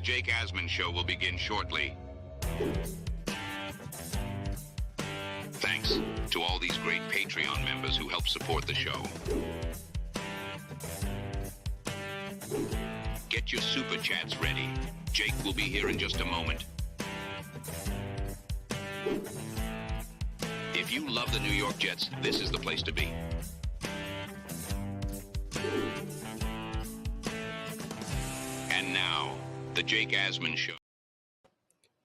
Jake Asman Show will begin shortly. Thanks to all these great Patreon members who help support the show. Get your super chats ready. Jake will be here in just a moment. If you love the New York Jets, this is the place to be. And now, the Jake Asman Show.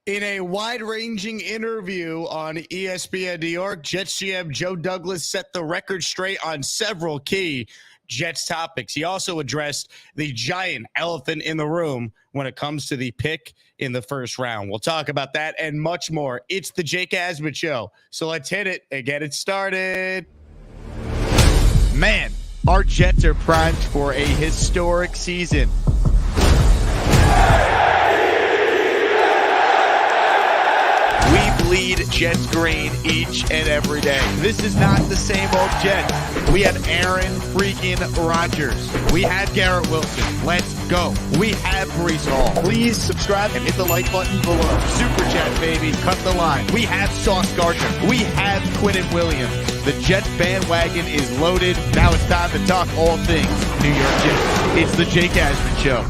In a wide-ranging interview on ESPN New York, Jets GM Joe Douglas set the record straight on several key Jets topics. He also addressed the giant elephant in the room when it comes to the pick in the first round. We'll talk about that and much more. It's the Jake Asman Show. So let's hit it and get it started. Man, our Jets are primed for a historic season. We bleed Jets green each and every day. This is not the same old Jets. We have Aaron freaking Rodgers. We have Garrett Wilson. Let's go. We have Breece Hall. Please subscribe and hit the like button below. Super chat, baby. Cut the line. We have Sauce Gardner. We have Quinnen Williams. The Jets bandwagon is loaded. Now it's time to talk all things New York Jets. It's the Jake Asman Show.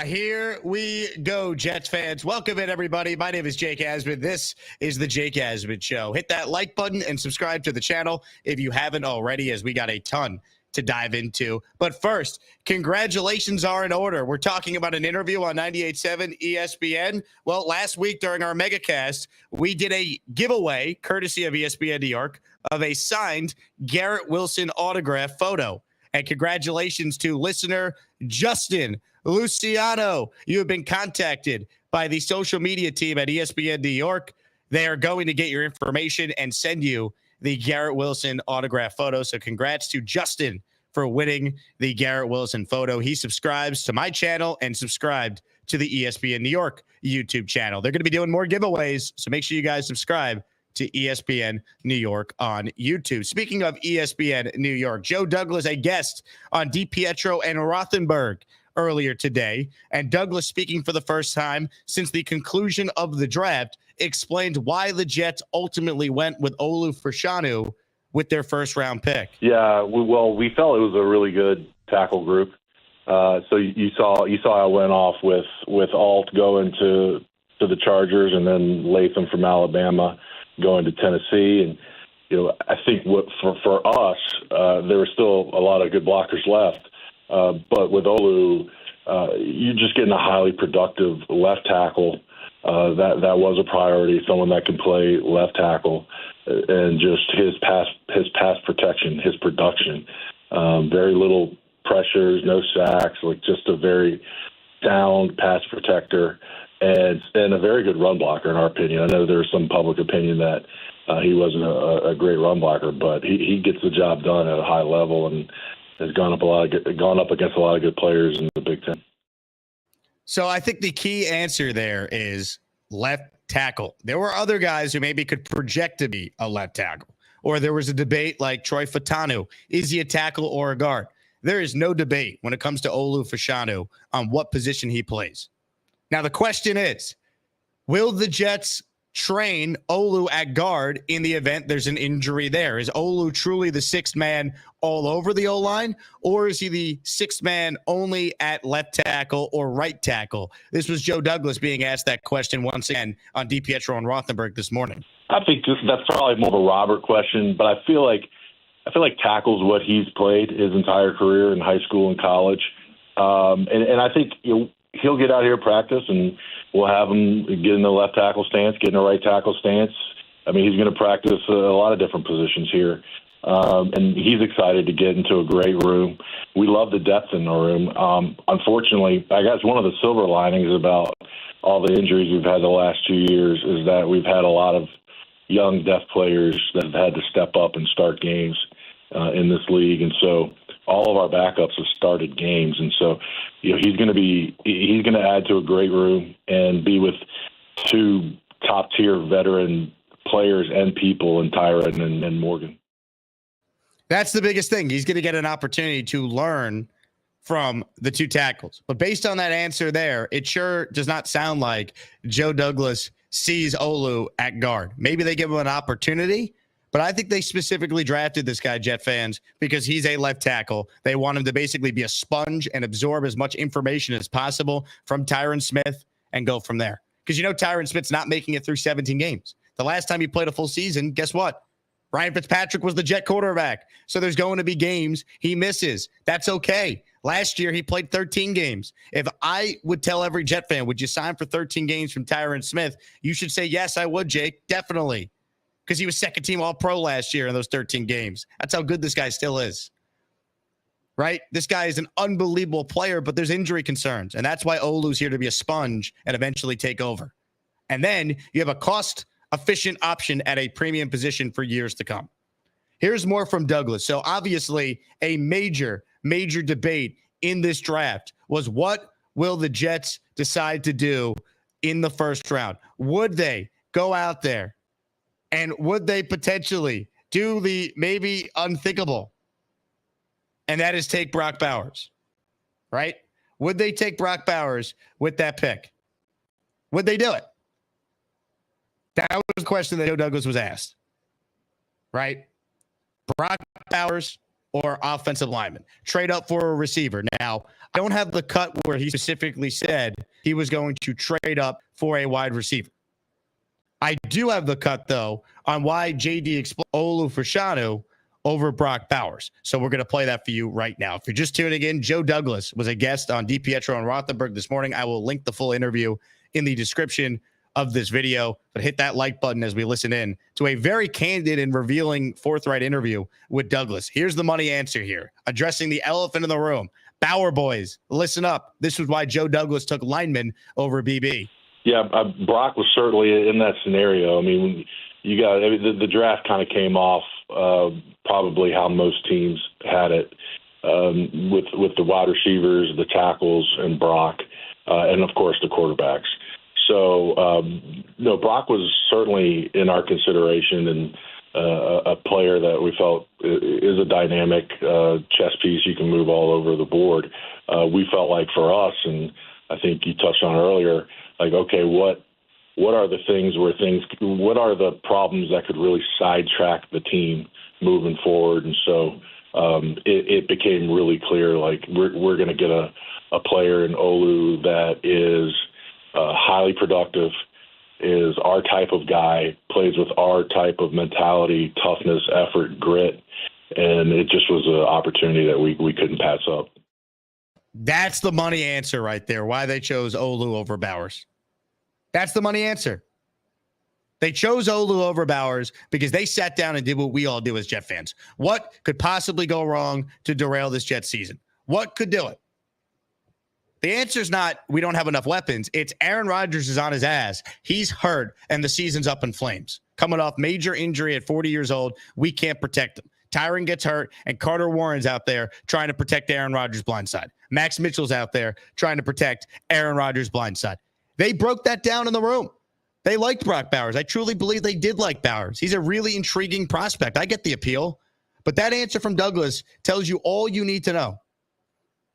Here we go, Jets fans. Welcome in, everybody. My name is Jake Asman. This is the Jake Asman Show. Hit that like button and subscribe to the channel if you haven't already, as we got a ton to dive into. But first, congratulations are in order. We're talking about an interview on 98.7 ESPN. Well, last week during our megacast, we did a giveaway, courtesy of ESPN New York, of a signed Garrett Wilson autograph photo. And congratulations to listener Justin Luciano. You have been contacted by the social media team at ESPN New York. They are going to get your information and send you the Garrett Wilson autograph photo. So congrats to Justin for winning the Garrett Wilson photo. He subscribes to my channel and subscribed to the ESPN New York YouTube channel. They're going to be doing more giveaways, so make sure you guys subscribe to ESPN New York on YouTube. Speaking of ESPN New York, Joe Douglas, a guest on DiPietro and Rothenberg earlier today, and Douglas, speaking for the first time since the conclusion of the draft, explained why the Jets ultimately went with Olu Fahsanu with their first-round pick. Yeah, we felt it was a really good tackle group. So you saw I went off with Alt going to the Chargers, and then Latham from Alabama going to Tennessee. And I think for us, there were still a lot of good blockers left. But with Olu, you're just getting a highly productive left tackle. That was a priority, someone that can play left tackle, and just his pass protection, his production, very little pressures, no sacks, like just a very sound pass protector and a very good run blocker, in our opinion. I know there's some public opinion that he wasn't a great run blocker, but he gets the job done at a high level and has gone up against a lot of good players in the Big Ten. So I think the key answer there is left tackle. There were other guys who maybe could project to be a left tackle, or there was a debate like Troy Fautanu. Is he a tackle or a guard? There is no debate when it comes to Olu Fahsanu on what position he plays. Now, the question is, will the Jets train Olu at guard in the event there's an injury there? Is Olu truly the sixth man all over the O-line, or is he the sixth man only at left tackle or right tackle? This was Joe Douglas being asked that question once again on DiPietro and Rothenberg this morning. I think that's probably more of a Robert question, but I feel like tackle's what he's played his entire career in high school and college. And I think he'll get out here practice, and we'll have him get in the left tackle stance, get in the right tackle stance. I mean, he's going to practice a lot of different positions here. And he's excited to get into a great room. We love the depth in the room. Unfortunately, I guess one of the silver linings about all the injuries we've had the last 2 years is that we've had a lot of young depth players that have had to step up and start games in this league. And so all of our backups have started games. And so, he's going to add to a great room and be with two top tier veteran players and people in Tyron and Morgan. That's the biggest thing. He's going to get an opportunity to learn from the two tackles. But based on that answer there, it sure does not sound like Joe Douglas sees Olu at guard. Maybe they give him an opportunity, but I think they specifically drafted this guy, Jet fans, because he's a left tackle. They want him to basically be a sponge and absorb as much information as possible from Tyron Smith and go from there. Because Tyron Smith's not making it through 17 games. The last time he played a full season, guess what? Ryan Fitzpatrick was the Jet quarterback. So there's going to be games he misses. That's okay. Last year, he played 13 games. If I would tell every Jet fan, would you sign for 13 games from Tyron Smith? You should say, yes, I would, Jake. Definitely. Because he was second-team All-Pro last year in those 13 games. That's how good this guy still is. Right? This guy is an unbelievable player, but there's injury concerns. And that's why Olu's here to be a sponge and eventually take over. And then you have a cost-efficient option at a premium position for years to come. Here's more from Douglas. So obviously a major debate in this draft was, what will the Jets decide to do in the first round? Would they go out there and would they potentially do the maybe unthinkable? And that is take Brock Bowers, right? Would they take Brock Bowers with that pick? Would they do it? That was the question that Joe Douglas was asked, right? Brock Bowers or offensive lineman. Trade up for a receiver. Now, I don't have the cut where he specifically said he was going to trade up for a wide receiver. I do have the cut, though, on why JD explained Olu Fahsanu over Brock Bowers. So we're going to play that for you right now. If you're just tuning in, Joe Douglas was a guest on DiPietro and Rothenberg this morning. I will link the full interview in the description of this video, but hit that like button as we listen in to a very candid and revealing forthright interview with Douglas. Here's the money answer here, addressing the elephant in the room. Bower boys, listen up. This was why Joe Douglas took linemen over BB. Yeah, Brock was certainly in that scenario. I mean, the draft kind of came off probably how most teams had it, with the wide receivers, the tackles, and Brock, and of course the quarterbacks. So, Brock was certainly in our consideration, and a player that we felt is a dynamic chess piece. You can move all over the board. We felt like for us, and I think you touched on earlier, like, okay, what are the what are the problems that could really sidetrack the team moving forward? And so it became really clear, like, we're going to get a player in Olu that is highly productive, is our type of guy, plays with our type of mentality, toughness, effort, grit, and it just was an opportunity that we couldn't pass up. That's the money answer right there, why they chose Olu over Bowers. That's the money answer. They chose Olu over Bowers because they sat down and did what we all do as Jet fans. What could possibly go wrong to derail this Jet season? What could do it? The answer is not we don't have enough weapons. It's Aaron Rodgers is on his ass. He's hurt, and the season's up in flames. Coming off major injury at 40 years old, we can't protect him. Tyron gets hurt, and Carter Warren's out there trying to protect Aaron Rodgers' blind side. Max Mitchell's out there trying to protect Aaron Rodgers' blind side. They broke that down in the room. They liked Brock Bowers. I truly believe they did like Bowers. He's a really intriguing prospect. I get the appeal. But that answer from Douglas tells you all you need to know.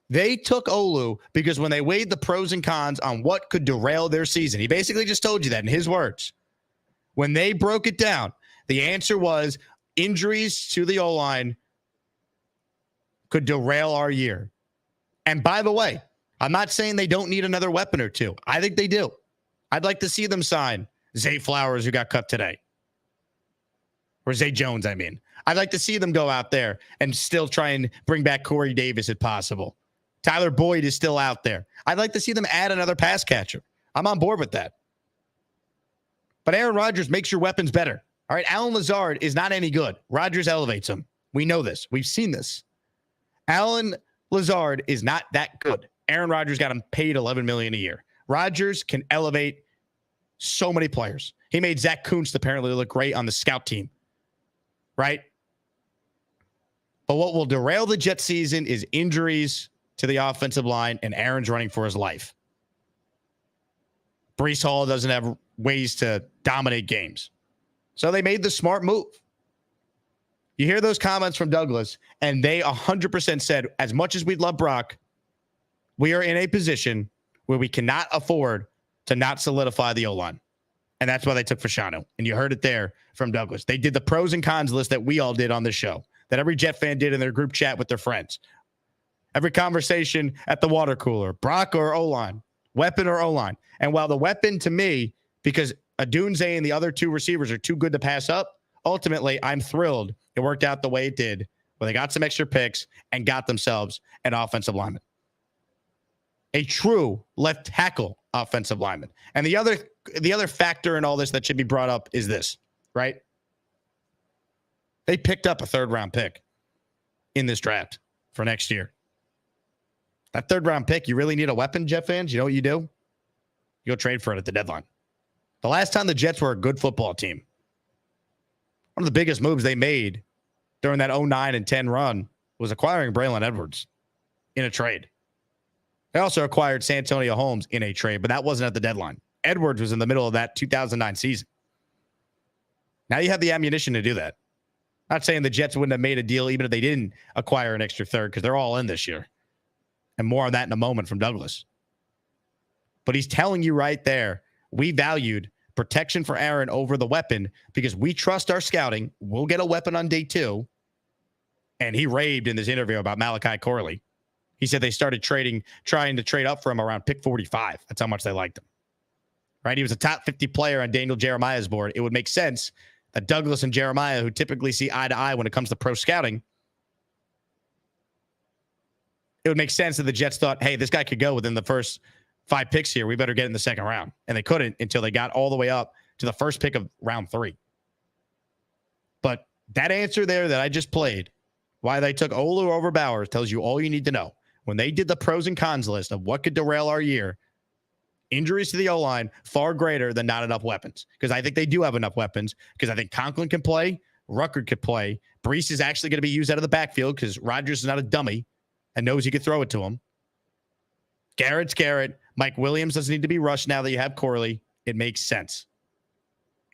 They took Olu because when they weighed the pros and cons on what could derail their season, he basically just told you that in his words. When they broke it down, the answer was injuries to the O-line could derail our year. And by the way, I'm not saying they don't need another weapon or two. I think they do. I'd like to see them sign Zay Flowers, who got cut today. Or Zay Jones, I mean. I'd like to see them go out there and still try and bring back Corey Davis if possible. Tyler Boyd is still out there. I'd like to see them add another pass catcher. I'm on board with that. But Aaron Rodgers makes your weapons better. All right, Allen Lazard is not any good. Rodgers elevates him. We know this. We've seen this. Allen Lazard is not that good. Aaron Rodgers got him paid $11 million a year. Rodgers can elevate so many players. He made Zach Kuntz apparently look great on the scout team. Right? But what will derail the Jet season is injuries to the offensive line, and Aaron's running for his life. Breece Hall doesn't have ways to dominate games. So they made the smart move. You hear those comments from Douglas, and they 100% said, as much as we'd love Brock, we are in a position where we cannot afford to not solidify the O-line. And that's why they took Fahsanu. And you heard it there from Douglas. They did the pros and cons list that we all did on the show, that every Jet fan did in their group chat with their friends. Every conversation at the water cooler, Brock or O-line, weapon or O-line. And while the weapon to me, because Adunze and the other two receivers are too good to pass up, ultimately, I'm thrilled it worked out the way it did, where they got some extra picks and got themselves an offensive lineman. A true left tackle offensive lineman. And the other factor in all this that should be brought up is this, right? They picked up a third-round pick in this draft for next year. That third-round pick, you really need a weapon, Jet fans? You know what you do? You go trade for it at the deadline. The last time the Jets were a good football team, one of the biggest moves they made during that 09 and 10 run was acquiring Braylon Edwards in a trade. They also acquired Santonio Holmes in a trade, but that wasn't at the deadline. Edwards was in the middle of that 2009 season. Now you have the ammunition to do that. Not saying the Jets wouldn't have made a deal even if they didn't acquire an extra third, because they're all in this year. And more on that in a moment from Douglas. But he's telling you right there, we valued protection for Aaron over the weapon because we trust our scouting. We'll get a weapon on day 2. And he raved in this interview about Malachi Corley. He said they started trying to trade up for him around pick 45. That's how much they liked him. Right? He was a top 50 player on Daniel Jeremiah's board. It would make sense that Douglas and Jeremiah, who typically see eye to eye when it comes to pro scouting, it would make sense that the Jets thought, hey, this guy could go within the first 5 picks here. We better get in the second round. And they couldn't until they got all the way up to the first pick of round 3. But that answer there that I just played, why they took Olu over Bowers, tells you all you need to know. When they did the pros and cons list of what could derail our year, injuries to the O-line far greater than not enough weapons. Because I think they do have enough weapons. Because I think Conklin can play. Ruckert could play. Brees is actually going to be used out of the backfield because Rodgers is not a dummy and knows he could throw it to him. Garrett's Garrett. Mike Williams doesn't need to be rushed now that you have Corley. It makes sense.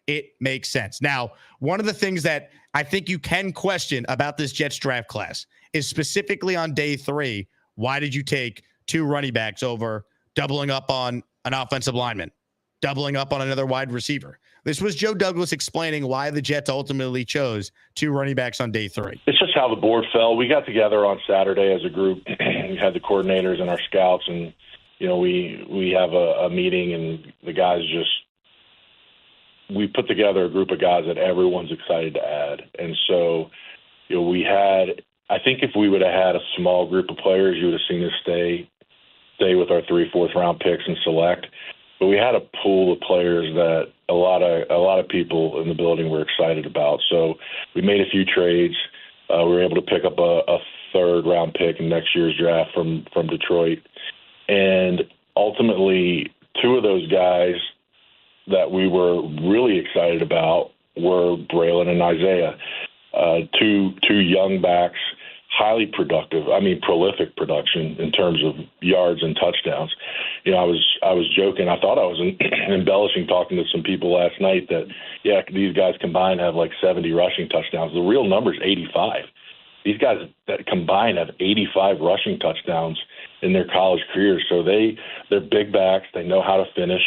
It makes sense. Now, one of the things that I think you can question about this Jets draft class is specifically on day 3, why did you take 2 running backs over doubling up on an offensive lineman, doubling up on another wide receiver? This was Joe Douglas explaining why the Jets ultimately chose 2 running backs on day 3. It's just how the board fell. We got together on Saturday as a group. We had the coordinators and our scouts, and we have a meeting, and the guys we put together a group of guys that everyone's excited to add. And so, I think if we would have had a small group of players, you would have seen us stay with our 3 4th-round picks and select. But we had a pool of players that a lot of people in the building were excited about. So we made a few trades. We were able to pick up a 3rd-round pick in next year's draft from Detroit. And ultimately, 2 of those guys that we were really excited about were Braylon and Isaiah, two young backs, highly productive. Prolific production in terms of yards and touchdowns. I was joking. I thought I was embellishing talking to some people last night that, these guys combined have like 70 rushing touchdowns. The real number is 85. These guys that combined have 85 rushing touchdowns in their college careers. So they're big backs. They know how to finish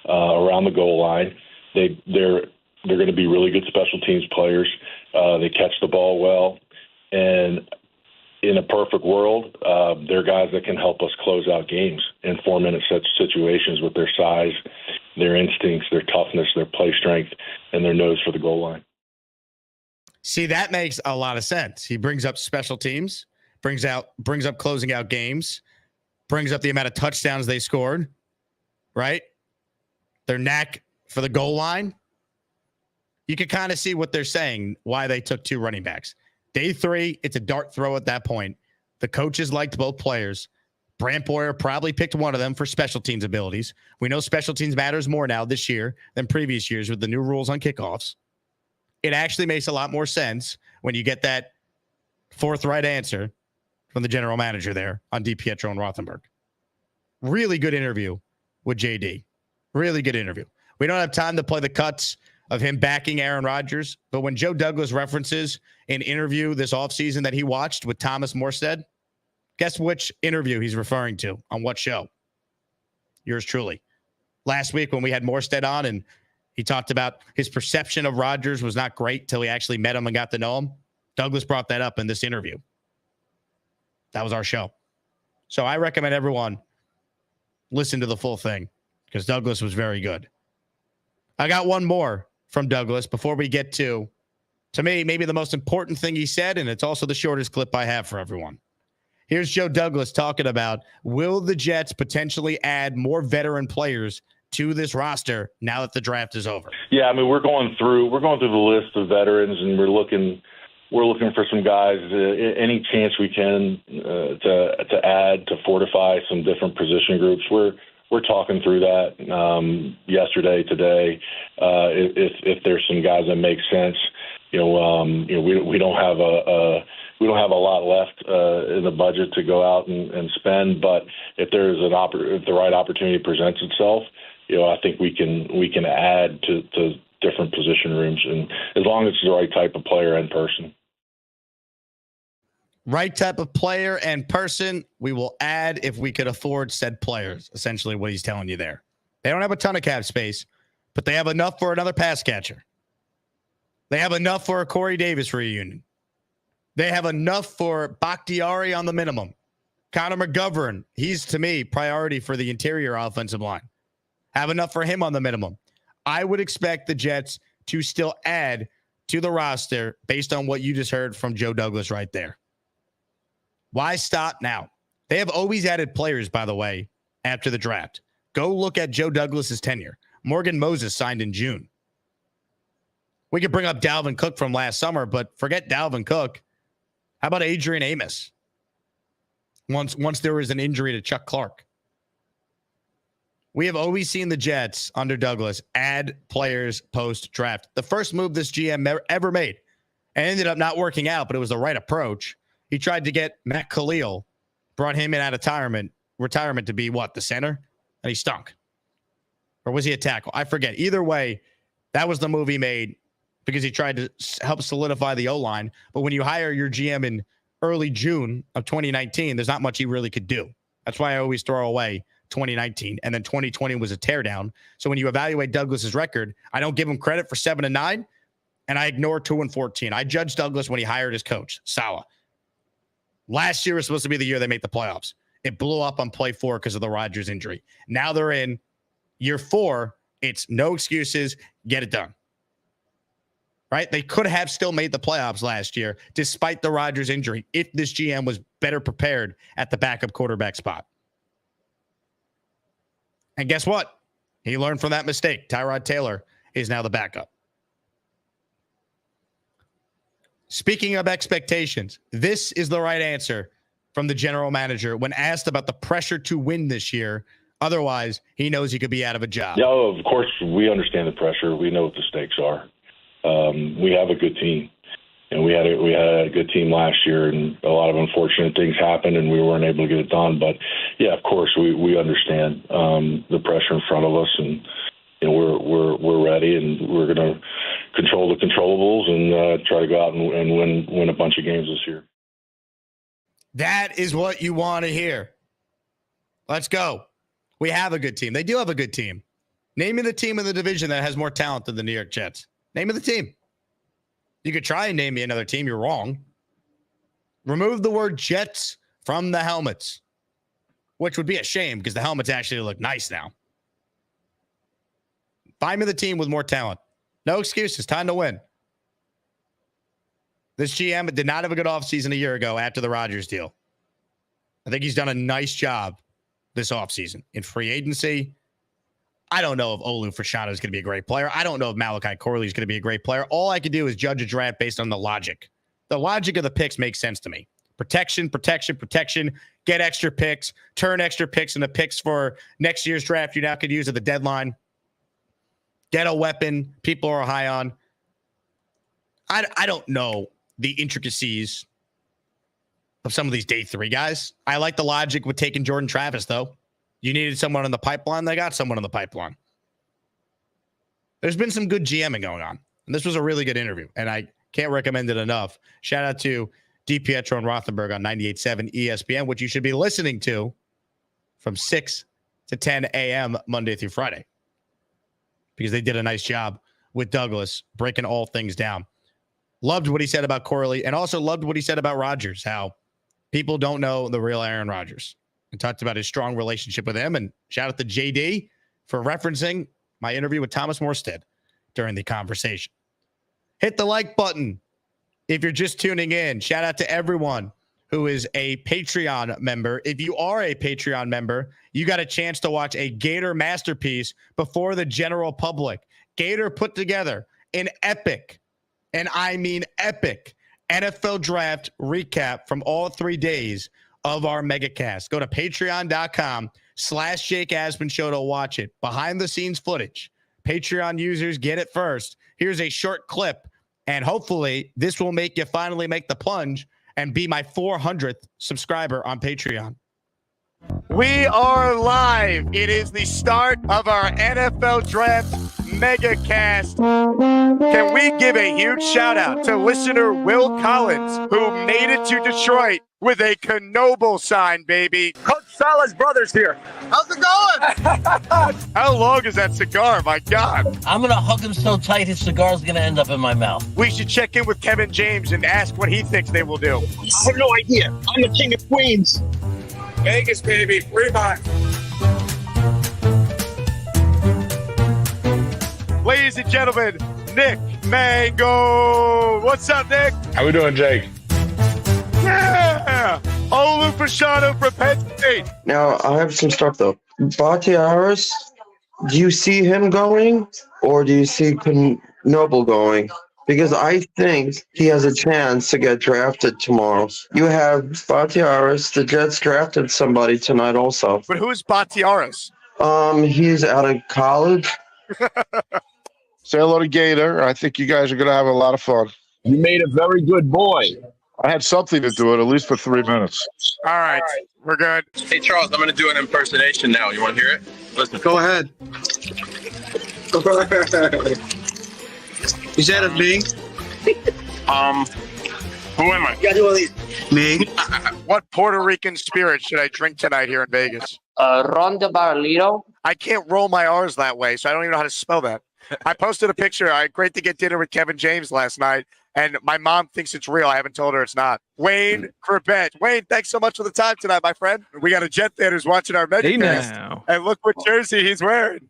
around the goal line. They're going to be really good special teams players. They catch the ball well. And in a perfect world, they're guys that can help us close out games in 4-minute situations with their size, their instincts, their toughness, their play strength, and their nose for the goal line. See, that makes a lot of sense. He brings up special teams, brings up closing out games, brings up the amount of touchdowns they scored, right? Their knack for the goal line. You can kind of see what they're saying, why they took 2 running backs. Day 3, it's a dart throw at that point. The coaches liked both players. Brant Boyer probably picked one of them for special teams abilities. We know special teams matters more now this year than previous years with the new rules on kickoffs. It actually makes a lot more sense when you get that forthright answer from the general manager there on DiPietro and Rothenberg. Really good interview with JD. Really good interview. We don't have time to play the cuts of him backing Aaron Rodgers, but when Joe Douglas references an interview this offseason that he watched with Thomas Morstead, Guess which interview he's referring to on what show? Yours truly. Last week when we had Morstead on and he talked about his perception of Rodgers was not great till he actually met him and got to know him. Douglas brought that up in this interview. That was our show. So I recommend everyone listen to the full thing because Douglas was very good. I got one more from Douglas before we get to me, maybe the most important thing he said, and it's also the shortest clip I have for everyone. Here's Joe Douglas talking about, will the Jets potentially add more veteran players to this roster now that the draft is over? Yeah, I mean, we're going through the list of veterans, and we're looking for some guys, any chance we can to add, to fortify some different position groups. We're talking through that yesterday, today. If there's some guys that make sense, we don't have a lot left in the budget to go out and spend. But if there's if the right opportunity presents itself, I think we can add to different position rooms, and as long as it's the right type of player and person. Right type of player and person, we will add if we could afford said players, essentially what he's telling you there. They don't have a ton of cap space, but they have enough for another pass catcher. They have enough for a Corey Davis reunion. They have enough for Bakhtiari on the minimum. Connor McGovern, he's, to me, priority for the interior offensive line. Have enough for him on the minimum. I would expect the Jets to still add to the roster based on what you just heard from Joe Douglas right there. Why stop now? They have always added players, by the way, after the draft. Go look at Joe Douglas's tenure. Morgan Moses signed in June. We could bring up Dalvin Cook from last summer, but forget Dalvin Cook. How about Adrian Amos? Once there was an injury to Chuck Clark. We have always seen the Jets under Douglas add players post-draft. The first move this GM ever made, and ended up not working out, but it was the right approach. He tried to get Matt Khalil, brought him in out of retirement to be what, the center? And he stunk. Or was he a tackle? I forget. Either way, that was the move he made because he tried to help solidify the O-line. But when you hire your GM in early June of 2019, there's not much he really could do. That's why I always throw away 2019. And then 2020 was a teardown. So when you evaluate Douglas's record, I don't give him credit for 7-9, and I ignore 2-14. I judge Douglas when he hired his coach, Saleh. Last year was supposed to be the year they make the playoffs. It blew up on play 4 because of the Rodgers injury. Now they're in year 4. It's no excuses. Get it done. Right? They could have still made the playoffs last year despite the Rodgers injury if this GM was better prepared at the backup quarterback spot. And guess what? He learned from that mistake. Tyrod Taylor is now the backup. Speaking of expectations, this is the right answer from the general manager when asked about the pressure to win this year. Otherwise, he knows he could be out of a job. Yeah, of course, we understand the pressure. We know what the stakes are. We have a good team, and we had a good team last year, and a lot of unfortunate things happened, and we weren't able to get it done. But yeah, of course, we understand the pressure in front of us, and we're ready, and we're going to control the controllables and try to go out and win a bunch of games this year. That is what you want to hear. Let's go. We have a good team. They do have a good team. Name me the team in the division that has more talent than the New York Jets. Name me the team. You could try and name me another team. You're wrong. Remove the word Jets from the helmets, which would be a shame because the helmets actually look nice now. Find me the team with more talent. No excuses. Time to win. This GM did not have a good offseason a year ago after the Rodgers deal. I think he's done a nice job this offseason. In free agency, I don't know if Olu Fahsanu is going to be a great player. I don't know if Malachi Corley is going to be a great player. All I can do is judge a draft based on the logic. The logic of the picks makes sense to me. Protection, protection, protection. Get extra picks. Turn extra picks into picks for next year's draft you now could use at the deadline. Get a weapon people are high on. I don't know the intricacies of some of these day 3 guys. I like the logic with taking Jordan Travis, though. You needed someone in the pipeline. They got someone in the pipeline. There's been some good GMing going on. And this was a really good interview, and I can't recommend it enough. Shout out to DiPietro and Rothenberg on 98.7 ESPN, which you should be listening to from 6 to 10 a.m. Monday through Friday, because they did a nice job with Douglas breaking all things down. Loved what he said about Corley, and also loved what he said about Rodgers, how people don't know the real Aaron Rodgers, and talked about his strong relationship with him. And shout out to JD for referencing my interview with Thomas Morstead during the conversation. Hit the like button if you're just tuning in. Shout out to everyone who is a Patreon member. If you are a Patreon member, you got a chance to watch a Gator masterpiece before the general public. Gator put together an epic, and I mean epic, NFL draft recap from all 3 days of our megacast. Go to patreon.com/Jake Asman Show to watch it. Behind the scenes footage. Patreon users get it first. Here's a short clip, and hopefully this will make you finally make the plunge and be my 400th subscriber on Patreon. We are live. It is the start of our NFL Draft Megacast. Can we give a huge shout out to listener Will Collins, who made it to Detroit with a Knoble sign, baby. Coach Salah's brother's here. How's it going? How long is that cigar? My God. I'm going to hug him so tight his cigar's going to end up in my mouth. We should check in with Kevin James and ask what he thinks they will do. I have no idea. I'm the king of Queens. Vegas, baby. Reebok. Ladies and gentlemen, Nick Mango. What's up, Nick? How we doing, Jake? Yeah! Olu Fahsanu from Penn State. Now, I have some stuff, though. Batiaris, do you see him going, or do you see Knoble going? Because I think he has a chance to get drafted tomorrow. You have Batiaris. The Jets drafted somebody tonight also. But who's Batiaris? He's out of college. Say hello to Gator. I think you guys are going to have a lot of fun. You made a very good boy. I had something to do it, at least for 3 minutes. All right. We're good. Hey, Charles, I'm going to do an impersonation now. You want to hear it? Listen. Go ahead. Is that a me? Who am I? Me? What Puerto Rican spirit should I drink tonight here in Vegas? Ronda Barlito. I can't roll my R's that way, so I don't even know how to spell that. I posted a picture. Great to get dinner with Kevin James last night, and my mom thinks it's real. I haven't told her it's not. Wayne Corbett. Wayne, thanks so much for the time tonight, my friend. We got a Jet fan who's watching our megacast, and look what jersey he's wearing.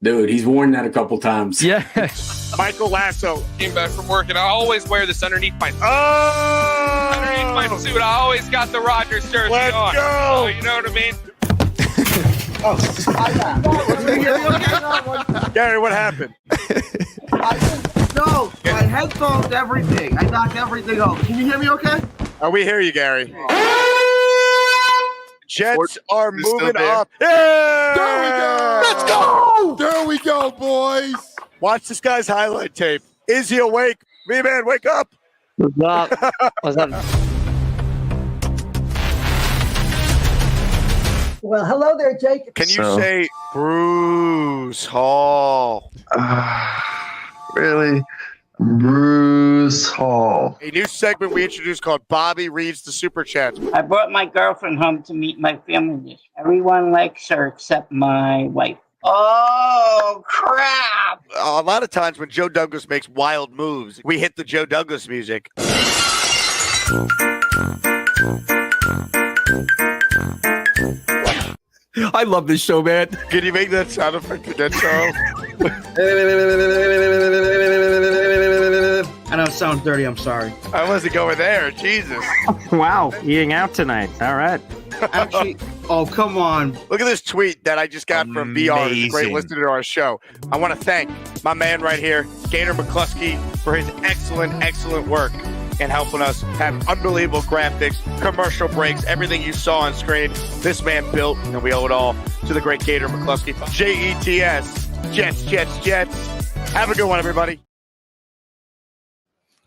Dude, he's worn that a couple times. Yeah. Michael Lasso. Came back from work, and I always wear this underneath my suit. I always got the Rodgers jersey Let's on. go. So, you know what I mean? Gary, what happened? No, my headphones, everything. I knocked everything off. Can you hear me okay? Oh, we hear you, Gary. Jets are moving up. Yeah! There we go! Let's go! There we go, boys! Watch this guy's highlight tape. Is he awake? V-Man, wake up! What's up? What's up? Well, hello there, Jake. Can you say Bruce Hall? Really? Bruce Hall. A new segment we introduced called Bobby Reads the Super Chat. I brought my girlfriend home to meet my family. Everyone likes her except my wife. Oh, crap! A lot of times when Joe Douglas makes wild moves, we hit the Joe Douglas music. I love this show, man. Can you make that sound effect again, Charles? I know it sounds dirty. I'm sorry. I wasn't going there. Jesus. Wow, eating out tonight. All right. Actually, oh, come on. Look at this tweet that I just got from VR. He's a great Amazing. listener to our show. I want to thank my man right here, Gator McCluskey, for his excellent work in helping us have unbelievable graphics, commercial breaks, everything you saw on screen. This man built, and we owe it all to the great Gator McCluskey. Jets, Jets. Have a good one, everybody.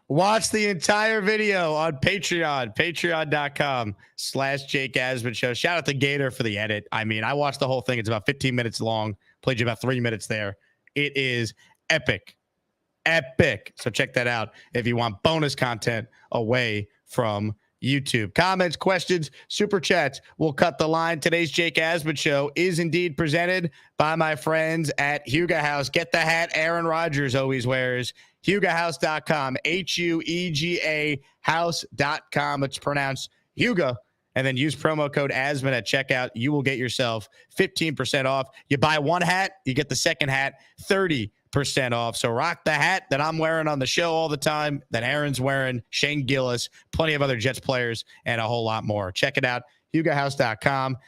Watch the entire video on Patreon, patreon.com/Jake Asman Show. Shout out to Gator for the edit. I mean, I watched the whole thing. It's about 15 minutes long. Played you about 3 minutes there. It is epic. So check that out if you want bonus content away from YouTube. Comments, questions, super chats. We'll cut the line. Today's Jake Asman Show is indeed presented by my friends at Huga House. Get the hat Aaron Rodgers always wears. HugaHouse.com. HUEGA house.com. It's pronounced Huga. And then use promo code Asman at checkout. You will get yourself 15% off. You buy one hat, you get the second hat 30% off. So rock the hat that I'm wearing on the show all the time, that Aaron's wearing, Shane Gillis, plenty of other Jets players, and a whole lot more. Check it out, HugaHouse.com.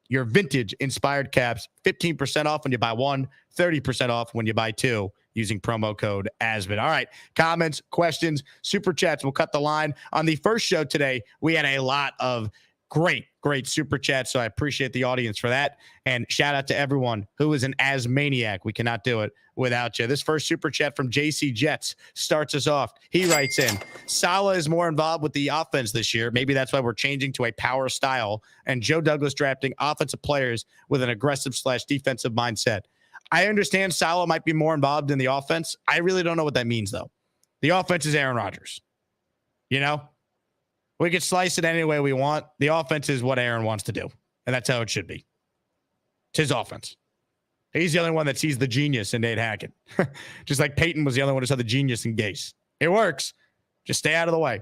Your vintage inspired caps, 15% off when you buy one, 30% off when you buy two, using promo code Asman. All right, comments, questions, super chats. We'll cut the line. On the first show today, we had a lot of great super chat. So I appreciate the audience for that. And shout out to everyone who is an Asmaniac. We cannot do it without you. This first super chat from JC Jets starts us off. He writes in, Saleh is more involved with the offense this year. Maybe that's why we're changing to a power style and Joe Douglas drafting offensive players with an aggressive/defensive mindset. I understand Saleh might be more involved in the offense. I really don't know what that means though. The offense is Aaron Rodgers. You know? We could slice it any way we want. The offense is what Aaron wants to do, and that's how it should be. It's his offense. He's the only one that sees the genius in Nate Hackett. Just like Peyton was the only one who saw the genius in Gase. It works. Just stay out of the way.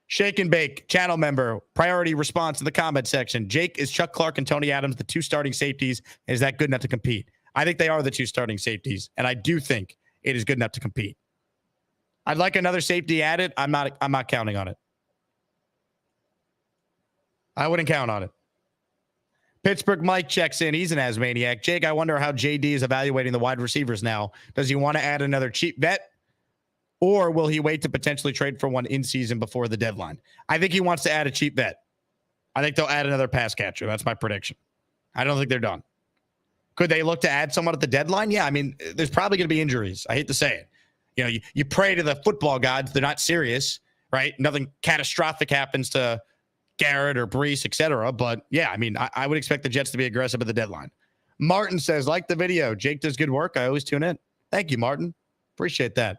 Shake and Bake, channel member, priority response in the comment section. Jake, is Chuck Clark and Tony Adams the two starting safeties? Is that good enough to compete? I think they are the two starting safeties, and I do think it is good enough to compete. I'd like another safety added. I'm not counting on it. I wouldn't count on it. Pittsburgh Mike checks in. He's an Asmaniac. Jake, I wonder how JD is evaluating the wide receivers now. Does he want to add another cheap vet? Or will he wait to potentially trade for one in season before the deadline? I think he wants to add a cheap vet. I think they'll add another pass catcher. That's my prediction. I don't think they're done. Could they look to add someone at the deadline? Yeah, I mean, there's probably going to be injuries. I hate to say it. You know, you pray to the football gods. They're not serious, right? Nothing catastrophic happens to Garrett or Brees, etc. But yeah, I mean, I would expect the Jets to be aggressive at the deadline. Martin says, like the video. Jake does good work. I always tune in. Thank you, Martin. Appreciate that.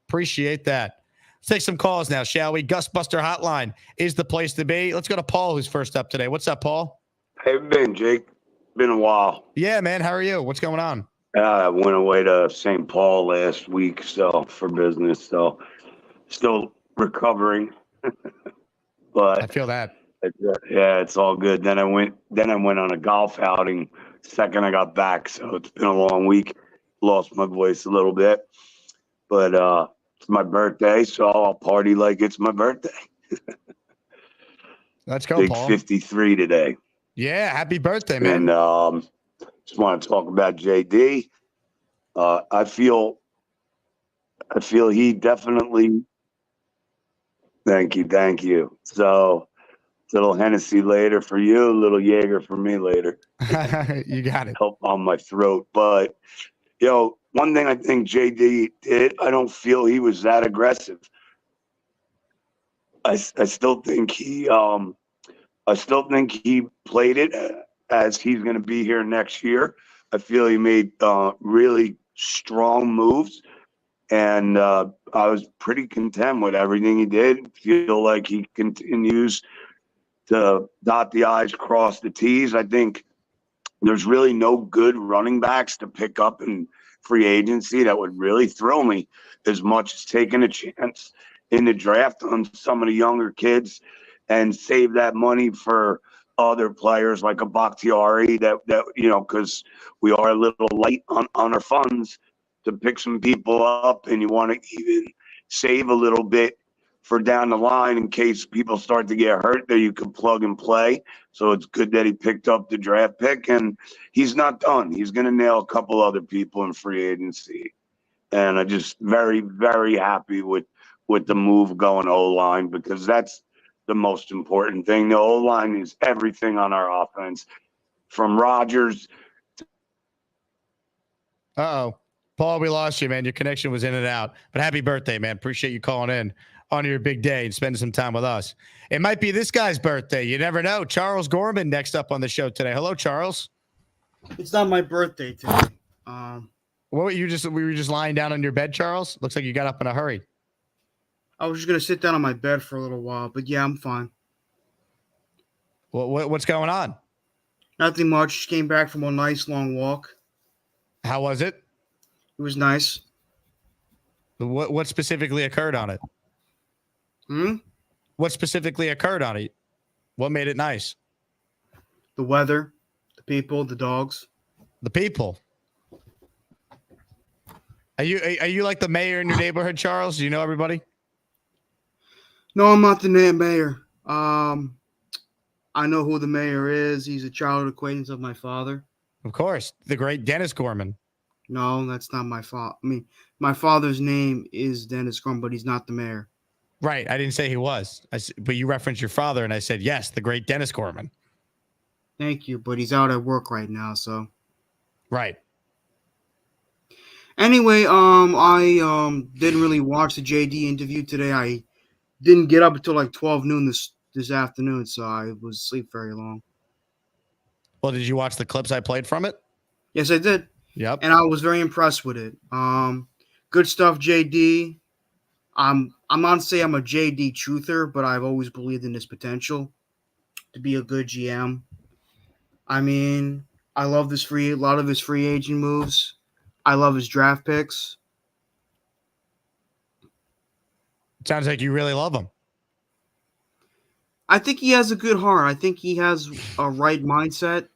Appreciate that. Let's take some calls now, shall we? Gus Buster Hotline is the place to be. Let's go to Paul, who's first up today. What's up, Paul? How you been, Jake? Been a while. Yeah, man. How are you? What's going on? I went away to St. Paul last week, so for business, so still recovering. But I feel that. Yeah, it's all good. Then I went on a golf outing second I got back, so it's been a long week. Lost my voice a little bit, but it's my birthday, so I'll party like it's my birthday. Let's go, Big Paul. 53 today. Yeah, happy birthday, man. And just want to talk about JD. I feel he definitely. Thank you. So, a little Hennessy later for you, a little Jaeger for me later. You got it. Help on my throat. But, one thing I think JD did, I don't feel he was that aggressive. I still think he played it as he's going to be here next year. I feel he made really strong moves. And I was pretty content with everything he did. Feel like he continues to dot the I's, cross the T's. I think there's really no good running backs to pick up in free agency that would really thrill me as much as taking a chance in the draft on some of the younger kids and save that money for other players like a Bakhtiari that because we are a little light on our funds to pick some people up, and you want to even save a little bit for down the line in case people start to get hurt that you can plug and play. So it's good that he picked up the draft pick, and he's not done. He's going to nail a couple other people in free agency. And I'm just very, very happy with the move going O-line, because that's the most important thing. The O-line is everything on our offense, from Rodgers. Uh-oh. Paul, we lost you, man. Your connection was in and out. But happy birthday, man. Appreciate you calling in on your big day and spending some time with us. It might be this guy's birthday. You never know. Charles Gorman next up on the show today. Hello, Charles. It's not my birthday today. What were you just lying down on your bed, Charles? Looks like you got up in a hurry. I was just gonna sit down on my bed for a little while, but yeah, I'm fine. What's going on? Nothing much. Just came back from a nice long walk. How was it? It was nice. What specifically occurred on it? What specifically occurred on it? What made it nice? The weather, the people, the dogs. The people. Are you like the mayor in your neighborhood, Charles? Do you know everybody? No, I'm not the mayor. I know who the mayor is. He's a childhood acquaintance of my father. Of course, the great Dennis Gorman. No, that's not my father. I mean, my father's name is Dennis Gorman, but he's not the mayor. Right. I didn't say he was. But you referenced your father, and I said, yes, the great Dennis Gorman. Thank you, but he's out at work right now, so. Right. Anyway, I didn't really watch the JD interview today. I didn't get up until like 12 noon this afternoon, so I was asleep very long. Well, did you watch the clips I played from it? Yes, I did. Yep. And I was very impressed with it. Good stuff, JD. I'm not saying I'm a JD truther, but I've always believed in his potential to be a good GM. I mean, I love a lot of his free agent moves. I love his draft picks. Sounds like you really love him. I think he has a good heart. I think he has a right mindset.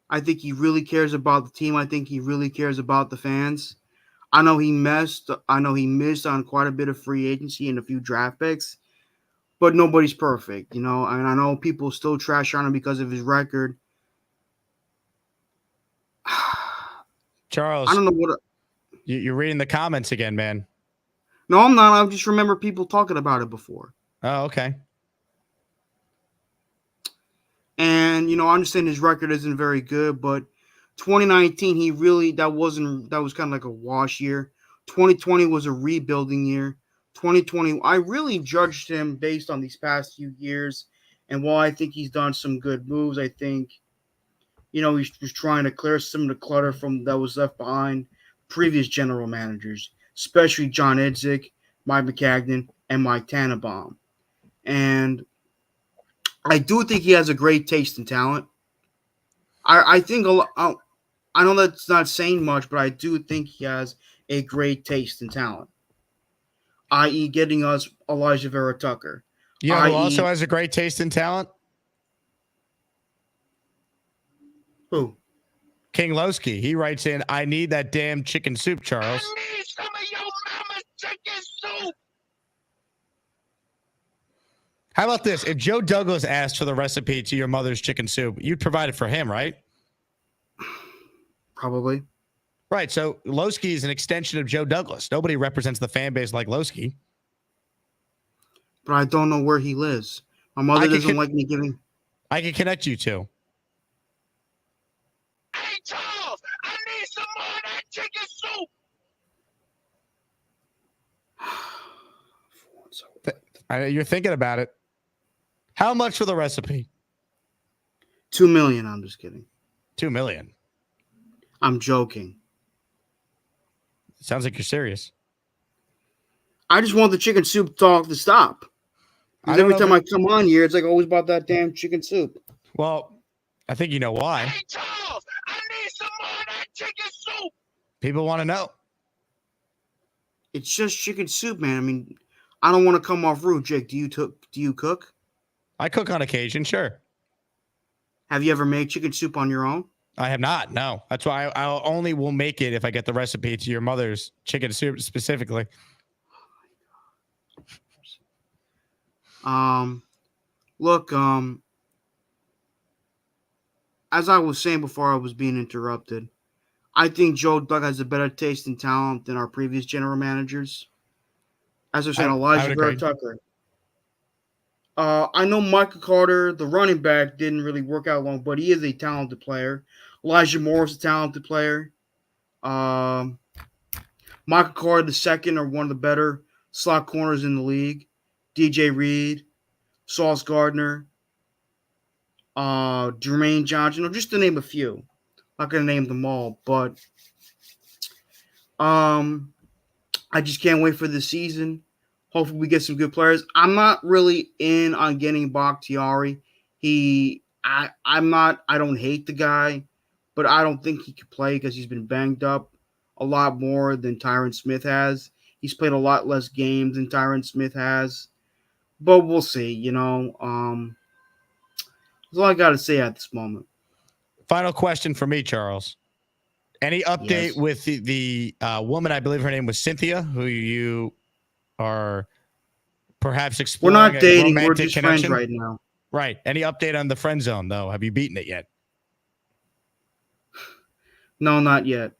I think he really cares about the team. I think he really cares about the fans. I know he missed on quite a bit of free agency and a few draft picks, but nobody's perfect, you know. And I know people still trash on him because of his record. Charles, I don't know what. You're reading the comments again, man. No, I'm not. I just remember people talking about it before. Oh, okay. And, you know, I understand his record isn't very good, but 2019, that was kind of like a wash year. 2020 was a rebuilding year. 2020, I really judged him based on these past few years. And while I think he's done some good moves, I think, you know, he's just trying to clear some of the clutter that was left behind previous general managers, especially John Idzik, Mike McCagnon, and Mike Tannenbaum. And I do think he has a great taste and talent. I think I know that's not saying much, but I do think he has a great taste and talent, i.e. getting us Elijah Vera Tucker. You know who also has a great taste and talent? Who? King Lowski. He writes in, I need that damn chicken soup, Charles. I need some of your mama's chicken soup. How about this? If Joe Douglas asked for the recipe to your mother's chicken soup, you'd provide it for him, right? Probably. Right. So Lowski is an extension of Joe Douglas. Nobody represents the fan base like Lowski. But I don't know where he lives. My mother doesn't like me giving. I can connect you to. Hey, Charles, I need some more of that chicken soup. You're thinking about it. How much for the recipe? $2 million. I'm just kidding. $2 million. I'm joking. Sounds like you're serious. I just want the chicken soup talk to stop. Because every time I come on here, it's like always about that damn chicken soup. Well, I think you know why. Hey, Charles, I need some more of that chicken soup. People want to know. It's just chicken soup, man. I mean, I don't want to come off rude, Jake. Do you cook? I cook on occasion, sure. Have you ever made chicken soup on your own? I have not. No, that's why I only will make it if I get the recipe to your mother's chicken soup specifically. Look, as I was saying before I was being interrupted, I think Joe Doug has a better taste and talent than our previous general managers. As I was saying, Elijah Vera Tucker. I know Michael Carter, the running back, didn't really work out long, but he is a talented player. Elijah Moore is a talented player. Michael Carter, the second, are one of the better slot corners in the league. DJ Reed, Sauce Gardner, Jermaine Johnson, just to name a few. I'm not going to name them all, but I just can't wait for the season. Hopefully we get some good players. I'm not really in on getting Bakhtiari. I don't hate the guy, but I don't think he could play because he's been banged up a lot more than Tyron Smith has. He's played a lot less games than Tyron Smith has. But we'll see, that's all I got to say at this moment. Final question for me, Charles. Any update with the woman, I believe her name was Cynthia, who you are perhaps exploring? We're not dating. We're romantic just connection? friends right now. Right. Any update on the friend zone, though? Have you beaten it yet? No, not yet.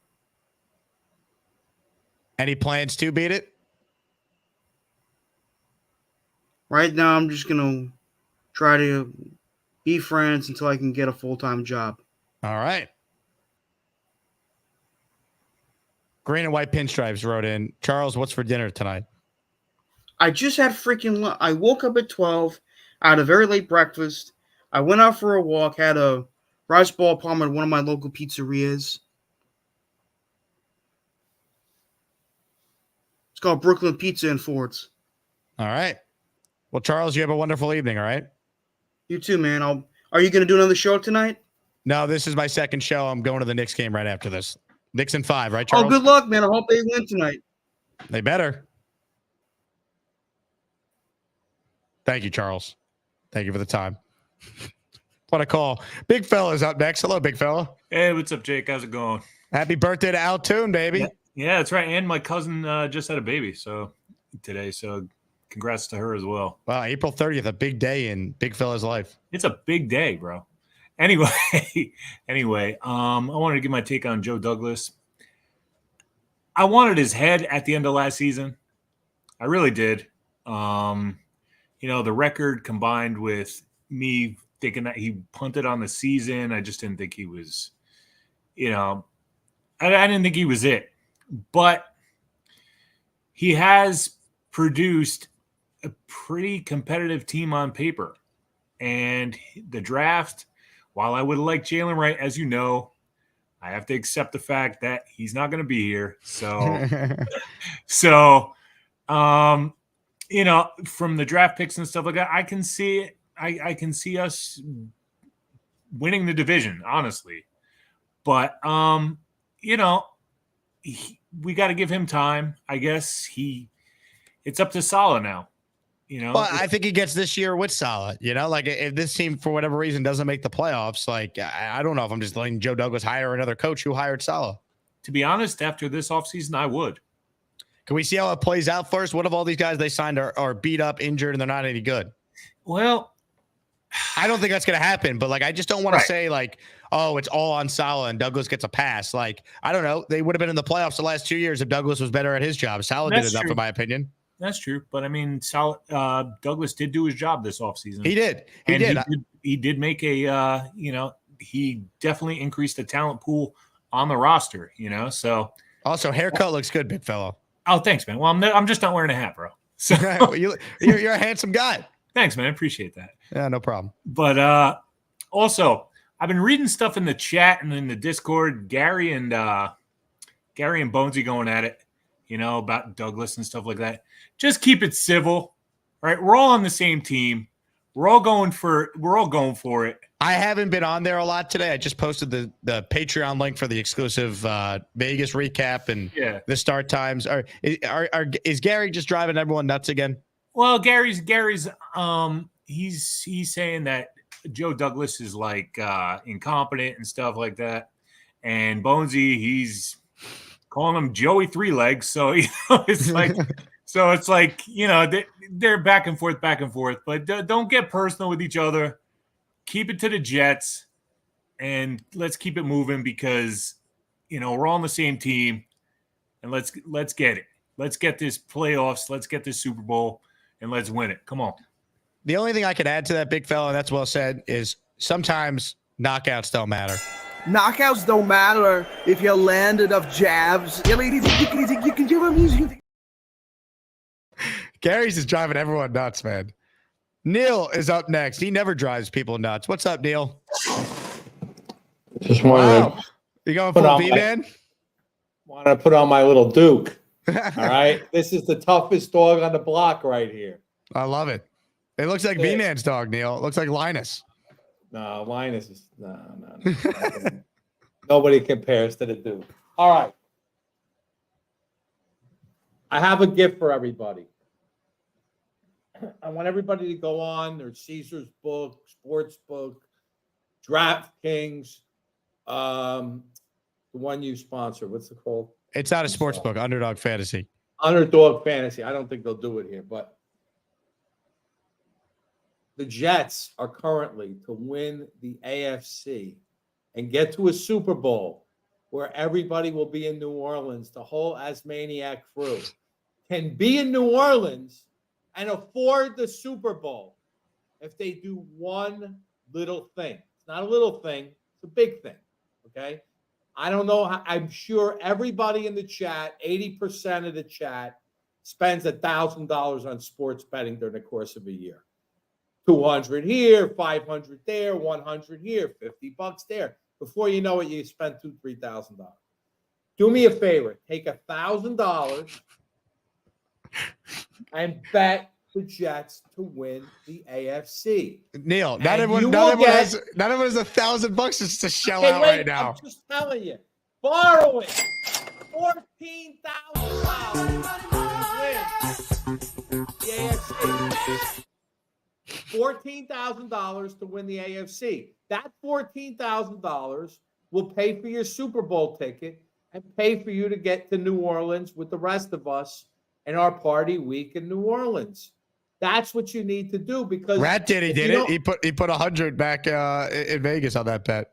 Any plans to beat it? Right now, I'm just going to try to be friends until I can get a full-time job. All right. Green and white pinstripes wrote in, Charles, what's for dinner tonight? I just had I woke up at 12. I had a very late breakfast. I went out for a walk, had a rice ball palm at one of my local pizzerias. It's called Brooklyn Pizza in Fords. All right. Well, Charles, you have a wonderful evening, all right? You too, man. Are you going to do another show tonight? No, this is my second show. I'm going to the Knicks game right after this. Knicks in 5, right, Charles? Oh, good luck, man. I hope they win tonight. They better. Thank you, Charles. Thank you for the time. What a call. Big fella's up next. Hello, big fella. Hey, what's up, Jake? How's it going? Happy birthday to Altoon, baby. Yeah, that's right. And my cousin just had a baby today. So congrats to her as well. Wow, April 30th, a big day in big fella's life. It's a big day, bro. Anyway, I wanted to give my take on Joe Douglas. I wanted his head at the end of last season. I really did. The record combined with me thinking that he punted on the season, I just didn't think he was, I didn't think he was it. But he has produced a pretty competitive team on paper. And the draft, while I would have liked Jalen Wright, as you know, I have to accept the fact that he's not going to be here. So, from the draft picks and stuff like that, I can see it. I can see us winning the division, honestly. But, we got to give him time. I guess it's up to Salah now. Well, I think he gets this year with Salah. Like if this team for whatever reason doesn't make the playoffs, like I don't know if I'm just letting Joe Douglas hire another coach who hired Salah. To be honest, after this offseason, I would. Can we see how it plays out first? What if all these guys they signed are beat up, injured, and they're not any good? Well, I don't think that's going to happen. But I just don't want to say oh, it's all on Salah and Douglas gets a pass. I don't know. They would have been in the playoffs the last 2 years if Douglas was better at his job. Salah did enough, in my opinion. That's true. But, Douglas did do his job this offseason. He did. He did make he definitely increased the talent pool on the roster, so. Also, haircut looks good, big fellow. Oh, thanks, man. Well, I'm just not wearing a hat, bro. So you're a handsome guy. Thanks, man. I appreciate that. Yeah, no problem. But also, I've been reading stuff in the chat and in the Discord. Gary and Bonesy going at it, about Douglas and stuff like that. Just keep it civil, right? We're all on the same team. We're all going for it. I haven't been on there a lot today. I just posted the Patreon link for the exclusive Vegas recap and the start times. Is Gary just driving everyone nuts again? Well, Gary's he's saying that Joe Douglas is incompetent and stuff like that, and Bonesy he's calling him Joey Three Legs. So it's like. So it's they're back and forth, but don't get personal with each other. Keep it to the Jets, and let's keep it moving because, we're all on the same team, and let's get it. Let's get this playoffs. Let's get this Super Bowl, and let's win it. Come on. The only thing I could add to that, big fella, and that's well said, is sometimes knockouts don't matter. Knockouts don't matter if you land enough jabs. You can give him. Gary's is driving everyone nuts, man. Neil is up next. He never drives people nuts. What's up, Neil? Just wanted You going full V-man? Want to put on my little Duke. All right. This is the toughest dog on the block right here. I love it. It looks like B-Man's dog, Neil. It looks like Linus. No, Linus is no. Nobody compares to the dude. All right. I have a gift for everybody. I want everybody to go on their Caesar's book, sports book, DraftKings, the one you sponsor. What's it called? It's not a sports book, Underdog Fantasy. Underdog Fantasy. I don't think they'll do it here, but the Jets are currently to win the AFC and get to a Super Bowl where everybody will be in New Orleans. The whole Asmaniac crew can be in New Orleans and afford the Super Bowl if they do one little thing. It's not a little thing. It's a big thing, okay? I don't know. I'm sure everybody in the chat, 80% of the chat, spends $1,000 on sports betting during the course of a year. 200 here, 500 there, 100 here, $50 there. Before you know it, you spend $2,000-$3,000. Do me a favor. Take $1,000 and bet the Jets to win the AFC. Neil, not everyone has $1,000 just to shell out right now. I'm just telling you. Borrow it. $14,000 to win the AFC. $14,000 to win the AFC. That $14,000 will pay for your Super Bowl ticket and pay for you to get to New Orleans with the rest of us in our party week in New Orleans. That's what you need to do because Rat did it. He put 100 back in Vegas on that bet.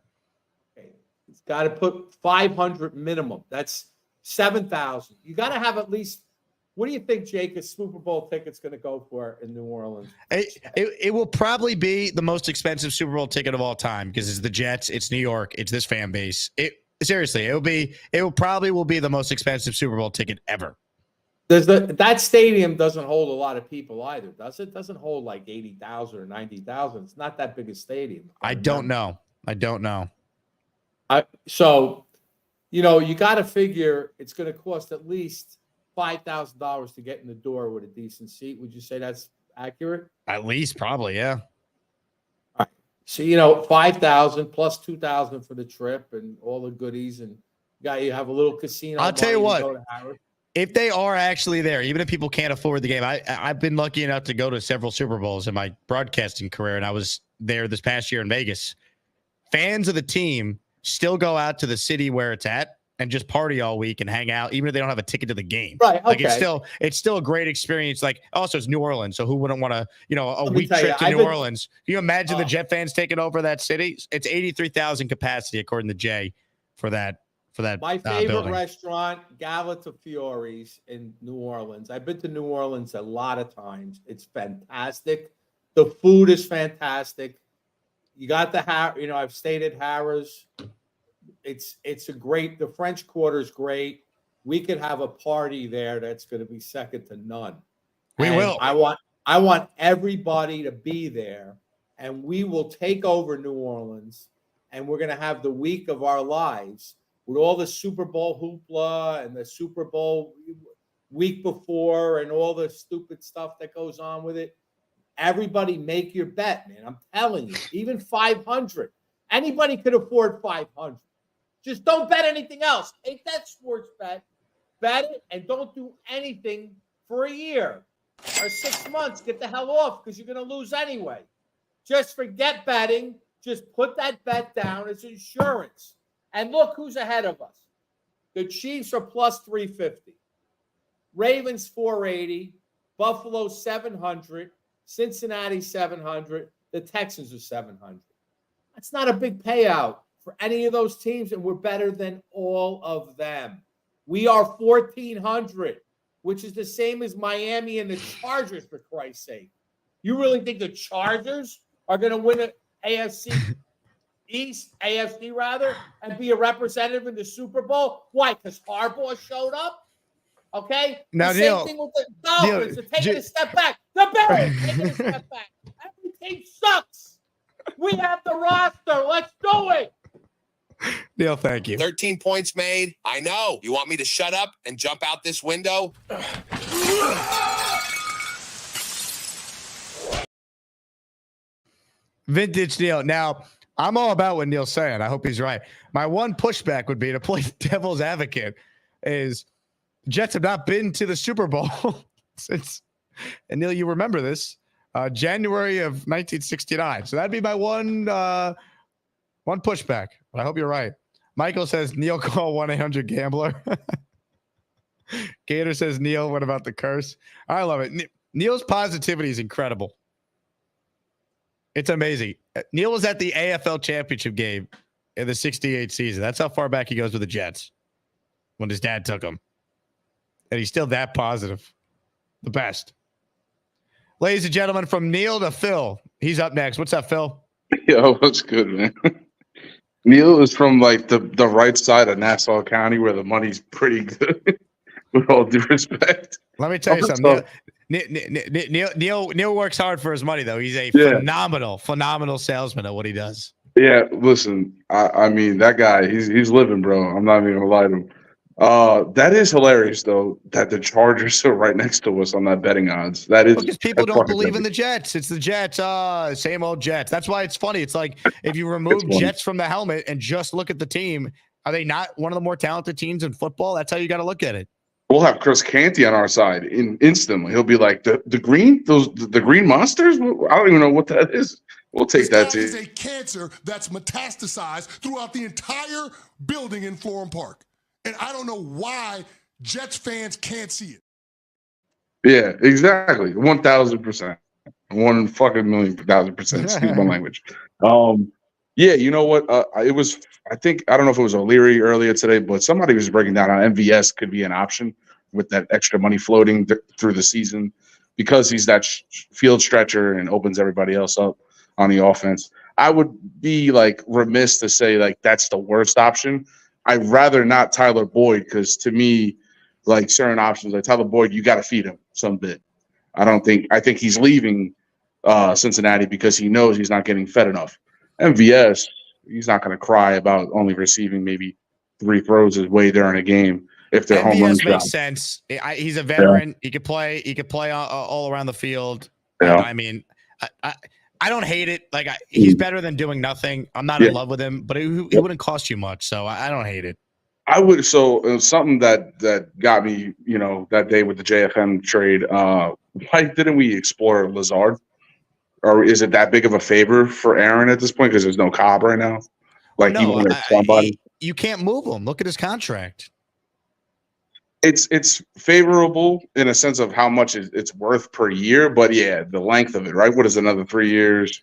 He's got to put 500 minimum. That's 7,000. You got to have at least. What do you think, Jake, a Super Bowl ticket's going to go for in New Orleans? It will probably be the most expensive Super Bowl ticket of all time because it's the Jets, it's New York, it's this fan base. Seriously, it probably will be the most expensive Super Bowl ticket ever. That stadium doesn't hold a lot of people either, does it? It doesn't hold like 80,000 or 90,000. It's not that big a stadium. I don't know. So, you got to figure it's going to cost at least $5,000 to get in the door with a decent seat. Would you say that's accurate? At least, probably, yeah. All right. So, 5,000 plus 2,000 for the trip and all the goodies, and you have a little casino. I'll tell you what. If they are actually there, even if people can't afford the game, I've been lucky enough to go to several Super Bowls in my broadcasting career, and I was there this past year in Vegas. Fans of the team still go out to the city where it's at and just party all week and hang out, even if they don't have a ticket to the game. Right. Okay. Like it's still a great experience. Like also it's New Orleans, so who wouldn't want to, a week trip to New Orleans? Can you imagine the Jet fans taking over that city? It's 83,000 capacity according to Jay for that. My favorite building. restaurant, Galatafiore's in New Orleans. I've been to New Orleans a lot of times. It's fantastic. The food is fantastic. You got I've stayed at Harrah's. It's a great. The French Quarter's great. We could have a party there that's going to be second to none. We will. I want everybody to be there, and we will take over New Orleans, and we're going to have the week of our lives. With all the Super Bowl hoopla and the Super Bowl week before and all the stupid stuff that goes on with it, everybody make your bet, man. I'm telling you, even 500. Anybody could afford 500. Just don't bet anything else. Take that sports bet it, and don't do anything for a year or 6 months. Get the hell off because you're going to lose anyway. Just forget betting. Just put that bet down as insurance. And look who's ahead of us. The Chiefs are plus 350. Ravens 480. Buffalo 700. Cincinnati 700. The Texans are 700. That's not a big payout for any of those teams, and we're better than all of them. We are 1,400, which is the same as Miami and the Chargers, for Christ's sake. You really think the Chargers are going to win an AFC rather, and be a representative in the Super Bowl? Why? Because Harbaugh showed up? Okay? Now, the same thing with the Dolphins. They're taking a step back. The Bears taking a step back. Every team sucks. We have the roster. Let's do it. Neil, thank you. 13 points made. I know. You want me to shut up and jump out this window? Vintage Neil. Now, I'm all about what Neil's saying. I hope he's right. My one pushback would be to play devil's advocate is Jets have not been to the Super Bowl since, and Neil, you remember this, January of 1969. So that'd be my one pushback. But I hope you're right. Michael says, Neil, call 1-800-GAMBLER. Gator says, Neil, what about the curse? I love it. Neil's positivity is incredible. It's amazing. Neil was at the AFL championship game in the 68 season. That's how far back he goes with the Jets when his dad took him. And he's still that positive. The best. Ladies and gentlemen, from Neil to Phil. He's up next. What's up, Phil? Yo, what's good, man? Neil is from like the right side of Nassau County where the money's pretty good. With all due respect. Let me tell you something. Neil works hard for his money, though. He's a phenomenal salesman at what he does. Yeah, listen, I mean, that guy, he's living, bro. I'm not even gonna lie to him. That is hilarious, though, that the Chargers are right next to us on that betting odds. That is because people don't believe in the Jets. It's the Jets, same old Jets. That's why it's funny. It's like if you remove Jets from the helmet and just look at the team, are they not one of the more talented teams in football? That's how you got to look at it. We'll have Chris Canty on our side instantly. He'll be like, the green monsters? I don't even know what that is. We'll take that too. This is a cancer that's metastasized throughout the entire building in Florham Park. And I don't know why Jets fans can't see it. Yeah, exactly. 1,000%. 1 fucking million thousand percent. Excuse my language. Yeah, you know what? It was, I don't know if it was O'Leary earlier today, but somebody was breaking down how MVS could be an option with that extra money floating through the season because he's that field stretcher and opens everybody else up on the offense. I would be like remiss to say like that's the worst option. I'd rather not Tyler Boyd because to me, like certain options like Tyler Boyd, you got to feed him some bit. I think he's leaving Cincinnati because he knows he's not getting fed enough. MVS, he's not going to cry about only receiving maybe 3 throws his way during a game if they're home runs. MVS makes sense. He's a veteran. Yeah. He could play all around the field. Yeah. I mean, I don't hate it. Like he's better than doing nothing. I'm not in love with him, but he wouldn't cost you much, so I don't hate it. I would. So it was something that got me, that day with the JFM trade. Why didn't we explore Lazard? Or is it that big of a favor for Aaron at this point because there's no Cobb right now? Like no, even somebody, you can't move him. Look at his contract. It's favorable in a sense of how much it's worth per year, but yeah, the length of it, right? What is another 3 years?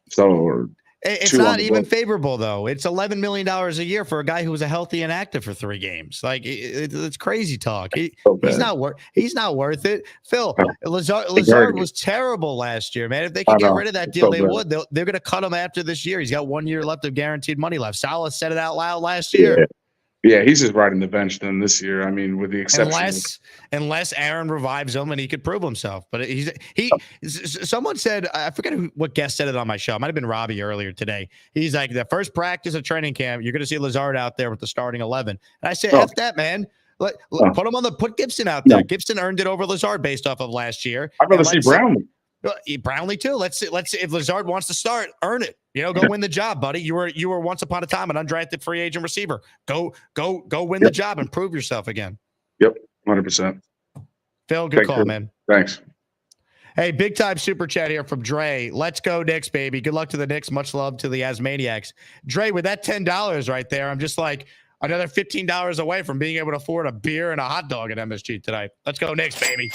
So it's not even favorable though. It's $11 million a year for a guy who was a healthy and active for 3 games. Like it's crazy talk. He's not worth it. Phil, Lazard was terrible last year, man. If they could get rid of that deal, they would. They're going to cut him after this year. He's got 1 year left of guaranteed money left. Salah said it out loud last year. Yeah, he's just riding the bench then this year. I mean, with the exception unless Aaron revives him and he could prove himself. But someone said, I forget what guest said it on my show. It might have been Robbie earlier today. He's like, the first practice of training camp, you're going to see Lazard out there with the starting 11. And I say, F that, man. Put Gibson out there. Gibson earned it over Lazard based off of last year. I'd rather see Brownlee. Brownlee too. Let's see if Lazard wants to start, earn it. Go win the job, buddy. You were once upon a time an undrafted free agent receiver. Go win the job and prove yourself again. Yep, 100%. Phil, good call, man. Thanks. Hey, big time super chat here from Dre. Let's go Knicks, baby. Good luck to the Knicks. Much love to the Asmaniacs. Dre, with that $10 right there, I'm just like another $15 away from being able to afford a beer and a hot dog at MSG tonight. Let's go Knicks, baby.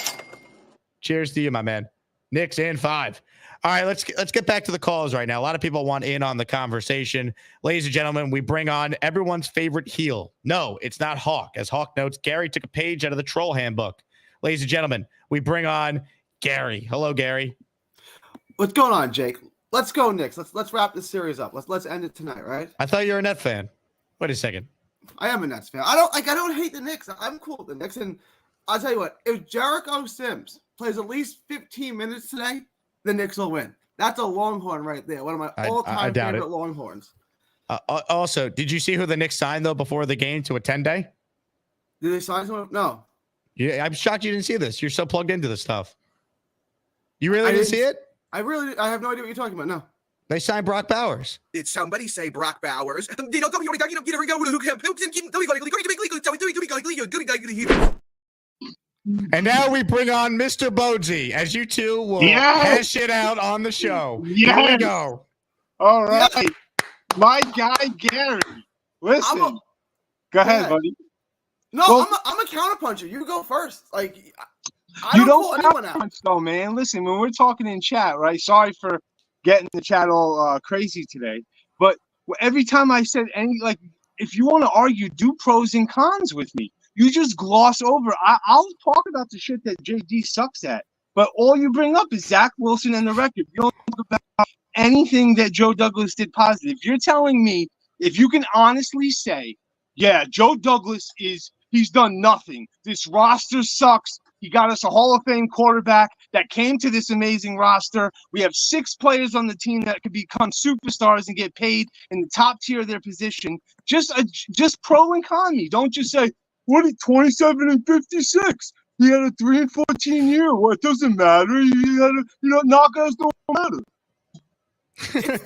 Cheers to you, my man. Knicks in 5. All right, let's get back to the calls right now. A lot of people want in on the conversation. Ladies and gentlemen, we bring on everyone's favorite heel. No, it's not Hawk. As Hawk notes, Gary took a page out of the troll handbook. Ladies and gentlemen, we bring on Gary. Hello, Gary. What's going on, Jake? Let's go, Knicks. Let's wrap this series up. Let's end it tonight, right? I thought you were a Nets fan. Wait a second. I am a Nets fan. I don't hate the Knicks. I'm cool with the Knicks. And I'll tell you what, if Jericho Sims plays at least 15 minutes today, the Knicks will win. That's a Longhorn right there. One of my all-time favorite Longhorns. Also, did you see who the Knicks signed though before the game to a 10-day? Did they sign someone? No. Yeah, I'm shocked you didn't see this. You're so plugged into this stuff. You really didn't see it? I have no idea what you're talking about. No. They signed Brock Bowers. Did somebody say Brock Bowers? And now we bring on Mr. Bodsey, as you two will hash it out on the show. Here we go. All right. My guy, Gary. Listen. Go ahead, buddy. No, well, I'm a counterpuncher. You go first. Like, I don't call anyone out. Though, man. Listen, when we're talking in chat, right? Sorry for getting the chat all crazy today. But every time I said if you want to argue, do pros and cons with me. You just gloss over. I'll talk about the shit that JD sucks at. But all you bring up is Zach Wilson and the record. You don't talk about anything that Joe Douglas did positive. You're telling me, if you can honestly say, yeah, Joe Douglas he's done nothing. This roster sucks. He got us a Hall of Fame quarterback that came to this amazing roster. We have 6 players on the team that could become superstars and get paid in the top tier of their position. Just pro and con me. Don't just say, what is 27 and 56? He had a 3-14 year. Well, it doesn't matter. He had knockouts don't matter.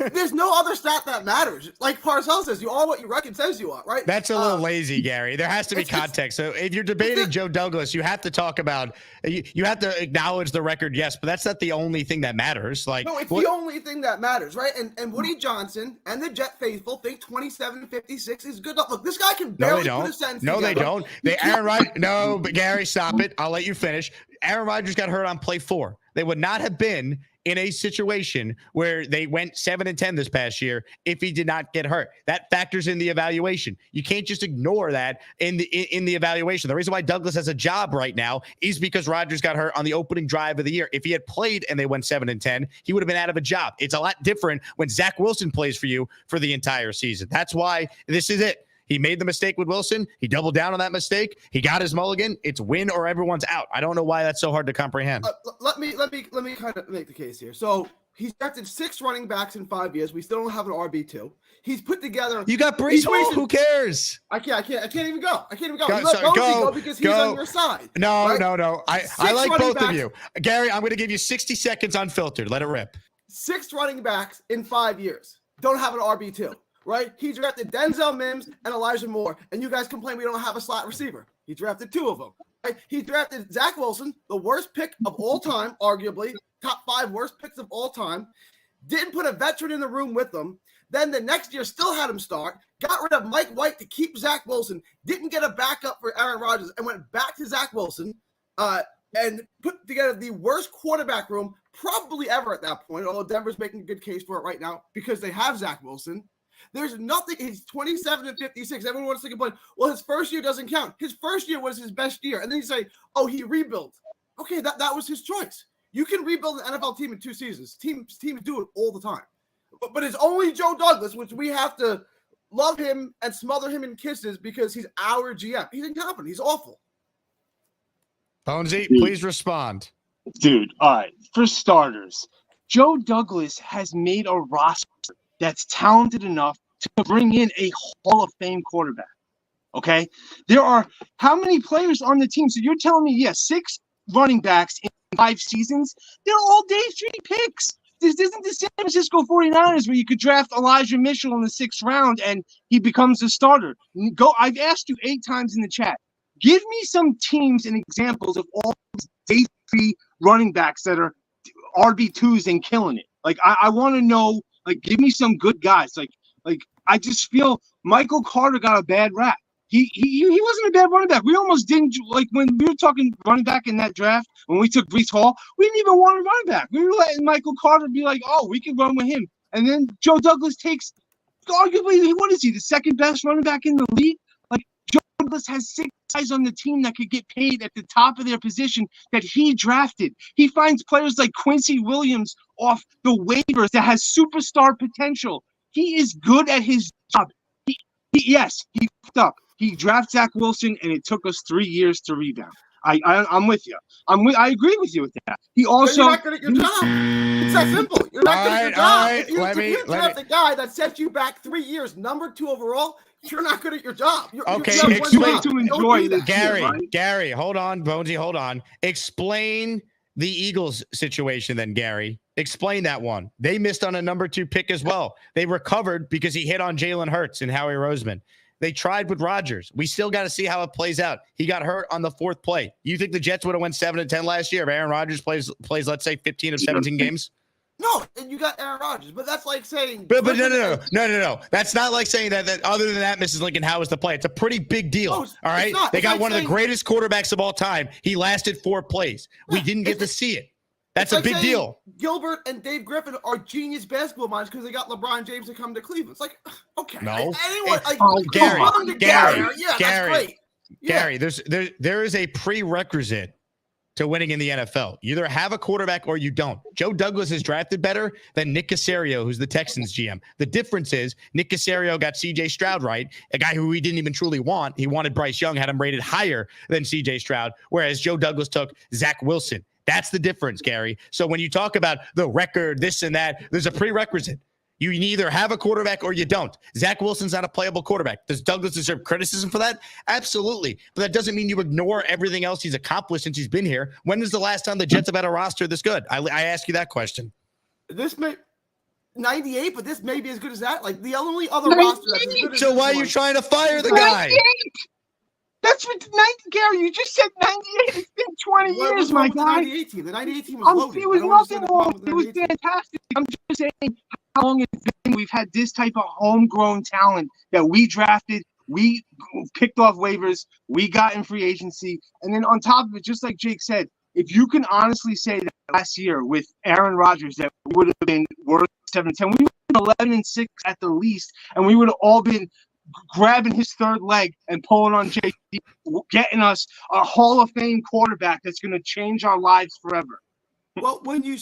There's no other stat that matters. Like Parcells says, you are what your record says you are, right? That's a little lazy, Gary. There has to be context. So if you're debating Joe Douglas, you have to talk about you have to acknowledge the record, yes, but that's not the only thing that matters. Like, no, it's the only thing that matters, right? And Woody Johnson and the Jet faithful think 27-56 is good. Look, this guy can barely put a sentence together. They don't. Aaron Rodgers. No, but Gary, stop it. I'll let you finish. Aaron Rodgers got hurt on play 4. They would not have been in a situation where they went 7-10 this past year if he did not get hurt. That factors in the evaluation. You can't just ignore that in the evaluation. The reason why Douglas has a job right now is because Rodgers got hurt on the opening drive of the year. If he had played and they went 7-10, he would have been out of a job. It's a lot different when Zach Wilson plays for you for the entire season. That's why this is it. He made the mistake with Wilson. He doubled down on that mistake. He got his mulligan. It's win or everyone's out. I don't know why that's so hard to comprehend. Let me kind of make the case here. So he's drafted 6 running backs in 5 years. We still don't have an RB2. He's put together. You got Brees Hall. Who cares? I can't even go. Go because he's on your side. No, right? No. I like both of you. Gary, I'm going to give you 60 seconds unfiltered. Let it rip. 6 running backs in 5 years. Don't have an RB2. Right? He drafted Denzel Mims and Elijah Moore, and you guys complain we don't have a slot receiver. He drafted 2 of them. Right? He drafted Zach Wilson, the worst pick of all time, arguably, top 5 worst picks of all time. Didn't put a veteran in the room with them. Then the next year still had him start. Got rid of Mike White to keep Zach Wilson. Didn't get a backup for Aaron Rodgers and went back to Zach Wilson and put together the worst quarterback room probably ever at that point, although Denver's making a good case for it right now because they have Zach Wilson. There's nothing. He's 27-56. Everyone wants to complain. Well, his first year doesn't count. His first year was his best year. And then you say, oh, he rebuilt. Okay, that was his choice. You can rebuild an NFL team in 2 seasons. Teams do it all the time. But it's only Joe Douglas, which we have to love him and smother him in kisses because he's our GM. He's incompetent. He's awful. Bonesy, please respond. Dude, all right. For starters, Joe Douglas has made a roster that's talented enough to bring in a Hall of Fame quarterback. Okay? There are how many players on the team? So you're telling me, 6 running backs in 5 seasons? They're all day 3 picks. This isn't the San Francisco 49ers where you could draft Elijah Mitchell in the 6th round and he becomes a starter. I've asked you 8 times in the chat. Give me some teams and examples of all these day 3 running backs that are RB2s and killing it. Like, I want to know. Like, give me some good guys. Like I just feel Michael Carter got a bad rap. He wasn't a bad running back. We almost didn't like when we were talking running back in that draft when we took Brees Hall. We didn't even want a running back. We were letting Michael Carter be like, oh, we can run with him. And then Joe Douglas takes arguably what is he, the 2nd best running back in the league? Like Joe Douglas has 6 guys on the team that could get paid at the top of their position that he drafted. He finds players like Quincy Williams off the waivers that has superstar potential. He is good at his job. He fucked up. He drafted Zach Wilson, and it took us 3 years to rebound. I'm with you. I agree with you with that. He also you're not good at your job. It's that simple. You're not good at your job. If you draft a guy that sets you back 3 years, number 2 overall, you're not good at your job. Okay, you explain to enjoy this. Gary, hold on, Bonesy, hold on. Explain the Eagles situation then, Gary. Explain that one. They missed on a number 2 pick as well. They recovered because he hit on Jalen Hurts and Howie Roseman. They tried with Rodgers. We still got to see how it plays out. He got hurt on the 4th play. You think the Jets would have went 7-10 last year if Aaron Rodgers plays, let's say, 15 of 17 games? No, and you got Aaron Rodgers, but that's like saying. But no. That's not like saying that. Other than that, Mrs. Lincoln, how was the play? It's a pretty big deal. All right, they got one of the greatest quarterbacks of all time. He lasted 4 plays. We didn't get to see it. That's a big deal. Gilbert and Dave Griffin are genius basketball minds because they got LeBron James to come to Cleveland. It's like, okay, no, Gary, there is a prerequisite to winning in the NFL. You either have a quarterback or you don't. Joe Douglas is drafted better than Nick Caserio, who's the Texans GM. The difference is Nick Caserio got C.J. Stroud right, a guy who he didn't even truly want. He wanted Bryce Young, had him rated higher than C.J. Stroud, whereas Joe Douglas took Zach Wilson. That's the difference, Gary. So when you talk about the record, this and that, there's a prerequisite. You either have a quarterback or you don't. Zach Wilson's not a playable quarterback. Does Douglas deserve criticism for that? Absolutely. But that doesn't mean you ignore everything else he's accomplished since he's been here. When was the last time the Jets have had a roster this good? I ask you that question. This may 98, but this may be as good as that. Like the only other roster that's as good as so why are you trying to fire the guy? That's what Gary. You just said 98. It's been 20 years, my guy. The 98 team. The 98 team was loaded. It was nothing wrong. It was fantastic. I'm just saying how long it's been. We've had this type of homegrown talent that we drafted, we picked off waivers, we got in free agency, and then on top of it, just like Jake said, if you can honestly say that last year with Aaron Rodgers that we would have been worth 7-10, we would have been 11-6 at the least, and we would have all been grabbing his third leg and pulling on JT, getting us a Hall of Fame quarterback that's going to change our lives forever. Well, when you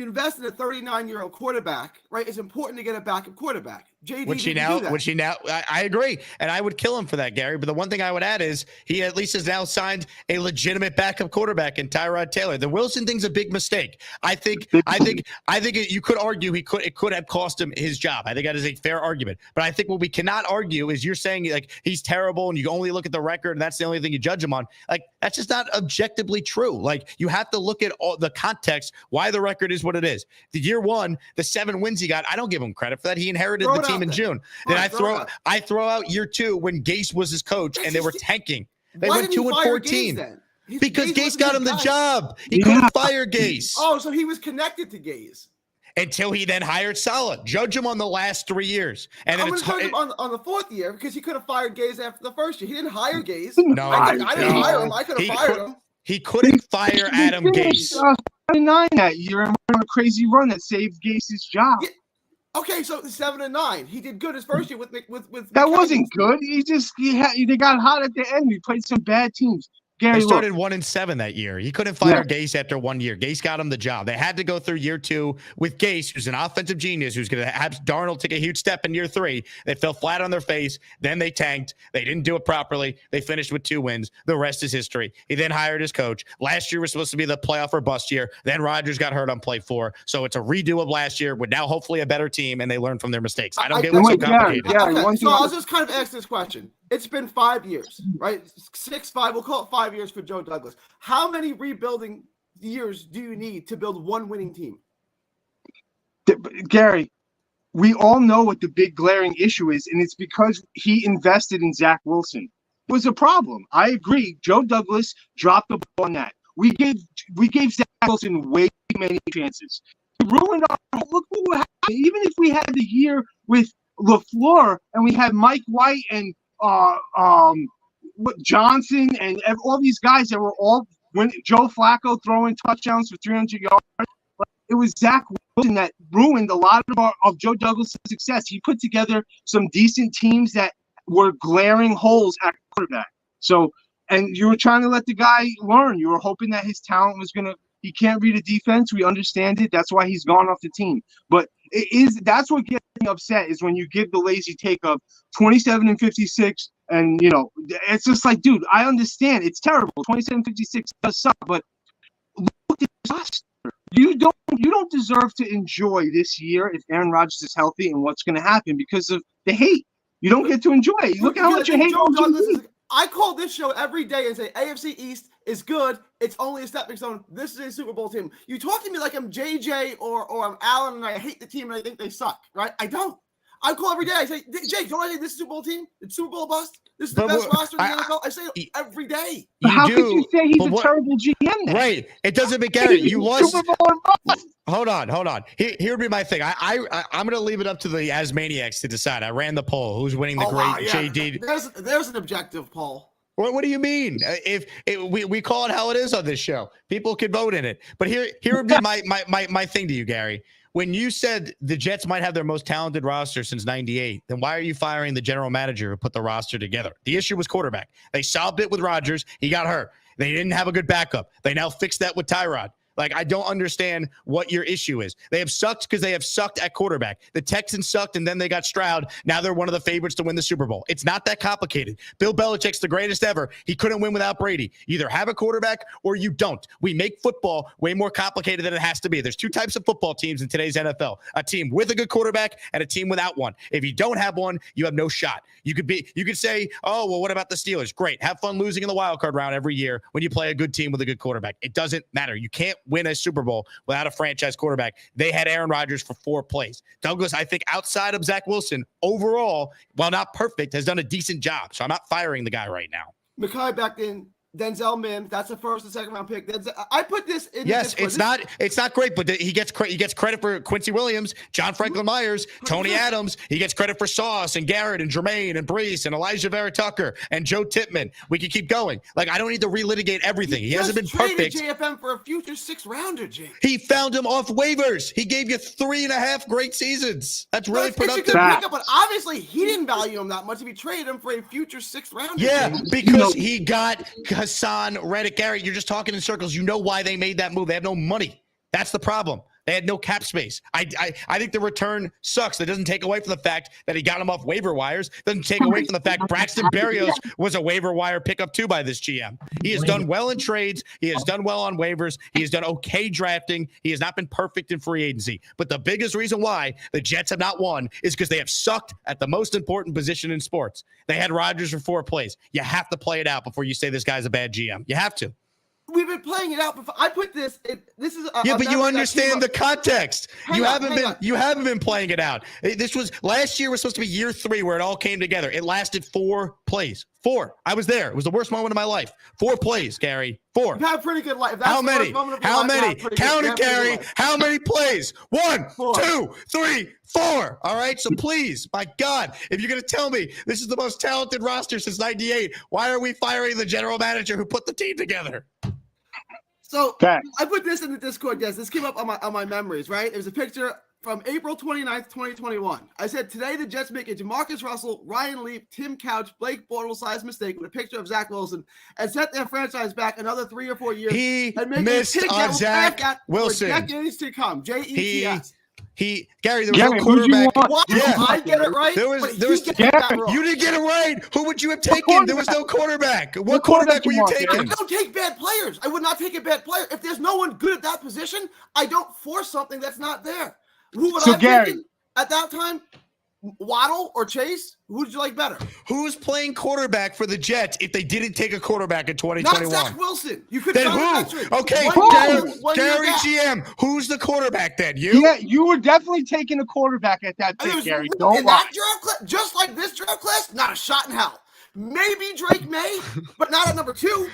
invest in a 39-year-old quarterback, right, it's important to get a backup quarterback. I agree. And I would kill him for that, Gary. But the one thing I would add is he at least has now signed a legitimate backup quarterback in Tyrod Taylor. The Wilson thing's a big mistake. I think you could argue it could have cost him his job. I think that is a fair argument. But I think what we cannot argue is you're saying like he's terrible and you only look at the record and that's the only thing you judge him on. Like that's just not objectively true. Like you have to look at all the context, why the record is what it is. The year 1, the 7 wins he got, I don't give him credit for that. He inherited the team in June. Then I throw out year 2 when Gase was his coach and they were tanking. They went 2-14 because Gase got him the job. He couldn't fire Gase. Oh, so he was connected to Gase until he then hired Saleh. Judge him on the last 3 years, and then I'm judge him on the 4th year because he could have fired Gase after the 1st year. He didn't hire Gase. No, I didn't hire him. I could have fired him. He couldn't fire Adam Gase. 9 that year and went on a crazy run that saved Gase's job. Yeah. Okay, so 7-9. He did good his first year with that wasn't good. They got hot at the end. We played some bad teams. Gary, they started 1-7 that year. He couldn't fire Gase after 1 year. Gase got him the job. They had to go through year 2 with Gase, who's an offensive genius, who's going to have Darnold take a huge step in year 3. They fell flat on their face. Then they tanked. They didn't do it properly. They finished with 2 wins. The rest is history. He then hired his coach. Last year was supposed to be the playoff or bust year. Then Rodgers got hurt on play 4. So it's a redo of last year with now hopefully a better team, and they learned from their mistakes. I don't get what's so complicated. Okay, so I'll just kind of ask this question. It's been 5 years, right? 6-5. We'll call it 5 years for Joe Douglas. How many rebuilding years do you need to build one winning team? Gary, we all know what the big glaring issue is, and it's because he invested in Zach Wilson. It was a problem. I agree. Joe Douglas dropped the ball on that. We gave Zach Wilson way too many chances. He ruined our look what happened. Even if we had the year with LaFleur and we had Mike White and Johnson and all these guys that were all when Joe Flacco throwing touchdowns for 300 yards. It was Zach Wilson that ruined a lot of Joe Douglas' success. He put together some decent teams that were glaring holes at quarterback. So, and you were trying to let the guy learn. You were hoping that his talent was he can't read a defense. We understand it. That's why he's gone off the team. But that's what gets me upset is when you give the lazy take of 27-56 and, it's just like, dude, I understand it's terrible. 27-56 does suck, but look at this roster. You don't deserve to enjoy this year if Aaron Rodgers is healthy and what's going to happen because of the hate. You don't get to enjoy it. Look at how much you hate on Jimmy. I call this show every day and say AFC East is good. It's only a stepping stone. This is a Super Bowl team. You talk to me like I'm JJ or I'm Allen and I hate the team and I think they suck, right? I don't. I call every day. I say, Jake, don't I say this Super Bowl team? It's Super Bowl bust. This is the best roster in the NFL. I say it every day. How could you say he's a terrible GM then? Right. It doesn't make Gary. You lost. Hold on. Here would be my thing. I'm going to leave it up to the Asmaniacs to decide. I ran the poll. Who's winning the JD? There's an objective poll. What do you mean? We call it how it is on this show. People can vote in it. But here would be my thing to you, Gary. When you said the Jets might have their most talented roster since '98, then why are you firing the general manager who put the roster together? The issue was quarterback. They solved it with Rodgers. He got hurt. They didn't have a good backup. They now fixed that with Tyrod. Like, I don't understand what your issue is. They have sucked because they have sucked at quarterback. The Texans sucked, and then they got Stroud. Now they're one of the favorites to win the Super Bowl. It's not that complicated. Bill Belichick's the greatest ever. He couldn't win without Brady. You either have a quarterback or you don't. We make football way more complicated than it has to be. There's two types of football teams in today's NFL. A team with a good quarterback and a team without one. If you don't have one, you have no shot. You could say, oh, well, what about the Steelers? Great. Have fun losing in the wild card round every year when you play a good team with a good quarterback. It doesn't matter. You can't win a Super Bowl without a franchise quarterback. They had Aaron Rodgers for 4 plays. Douglas, I think outside of Zach Wilson, overall, while not perfect, has done a decent job. So I'm not firing the guy right now. Mekhi Becton, Denzel Mims, that's a first and second round pick. I put this in. Yes, it's not great, but he gets credit for Quincy Williams, John Franklin Myers, Tony Adams. He gets credit for Sauce and Garrett and Jermaine and Brees and Elijah Vera Tucker and Joe Tippmann. We can keep going. Like, I don't need to relitigate everything. He hasn't been perfect. JFM for a future 6th rounder, Jake. He found him off waivers. He gave you 3.5 great seasons. That's really productive. It's a good pickup, but obviously he didn't value him that much if he traded him for a future 6th rounder. Yeah, because he got Hassan Reddick. Gary, you're just talking in circles. You know why they made that move. They have no money. That's the problem. They had no cap space. I think the return sucks. That doesn't take away from the fact that he got him off waiver wires. Doesn't take away from the fact Braxton Berrios was a waiver wire pickup too by this GM. He has done well in trades. He has done well on waivers. He has done okay drafting. He has not been perfect in free agency. But the biggest reason why the Jets have not won is because they have sucked at the most important position in sports. They had Rodgers for 4 plays. You have to play it out before you say this guy's a bad GM. You have to. We've been playing it out before. I put this. This is but you understand the context. You haven't been playing it out. This was last year. Was supposed to be year 3 where it all came together. It lasted 4 plays. 4. I was there. It was the worst moment of my life. 4 plays, Gary. 4. You've had a pretty good life. How many? How many? Count it, Gary. How many plays? 1, 2, 3, 4. All right. So please, my God, if you're going to tell me this is the most talented roster since '98, why are we firing the general manager who put the team together? So I put this in the Discord, guys. This came up on my memories, right? It was a picture from April 29th, 2021. I said, today the Jets make a Jamarcus Russell, Ryan Leaf, Tim Couch, Blake Bortles-sized mistake with a picture of Zach Wilson and set their franchise back another 3 or 4 years. He and make missed on Zach Wilson. For decades to come. JETS. Gary, there was no quarterback. I get it right. You didn't get it right. Who would you have taken? There was no quarterback. What quarterback were you taking? I don't take bad players. I would not take a bad player. If there's no one good at that position, I don't force something that's not there. Who would I have taken at that time? Waddle or Chase? Who would you like better? Who's playing quarterback for the Jets if they didn't take a quarterback in 2021? Not Zach Wilson. You could then who? Okay, Gary GM. Who's the quarterback then? You? Yeah, you were definitely taking a quarterback at that pick, Gary. Don't lie. That draft class, just like this draft class, not a shot in hell. Maybe Drake May, but not at number 2.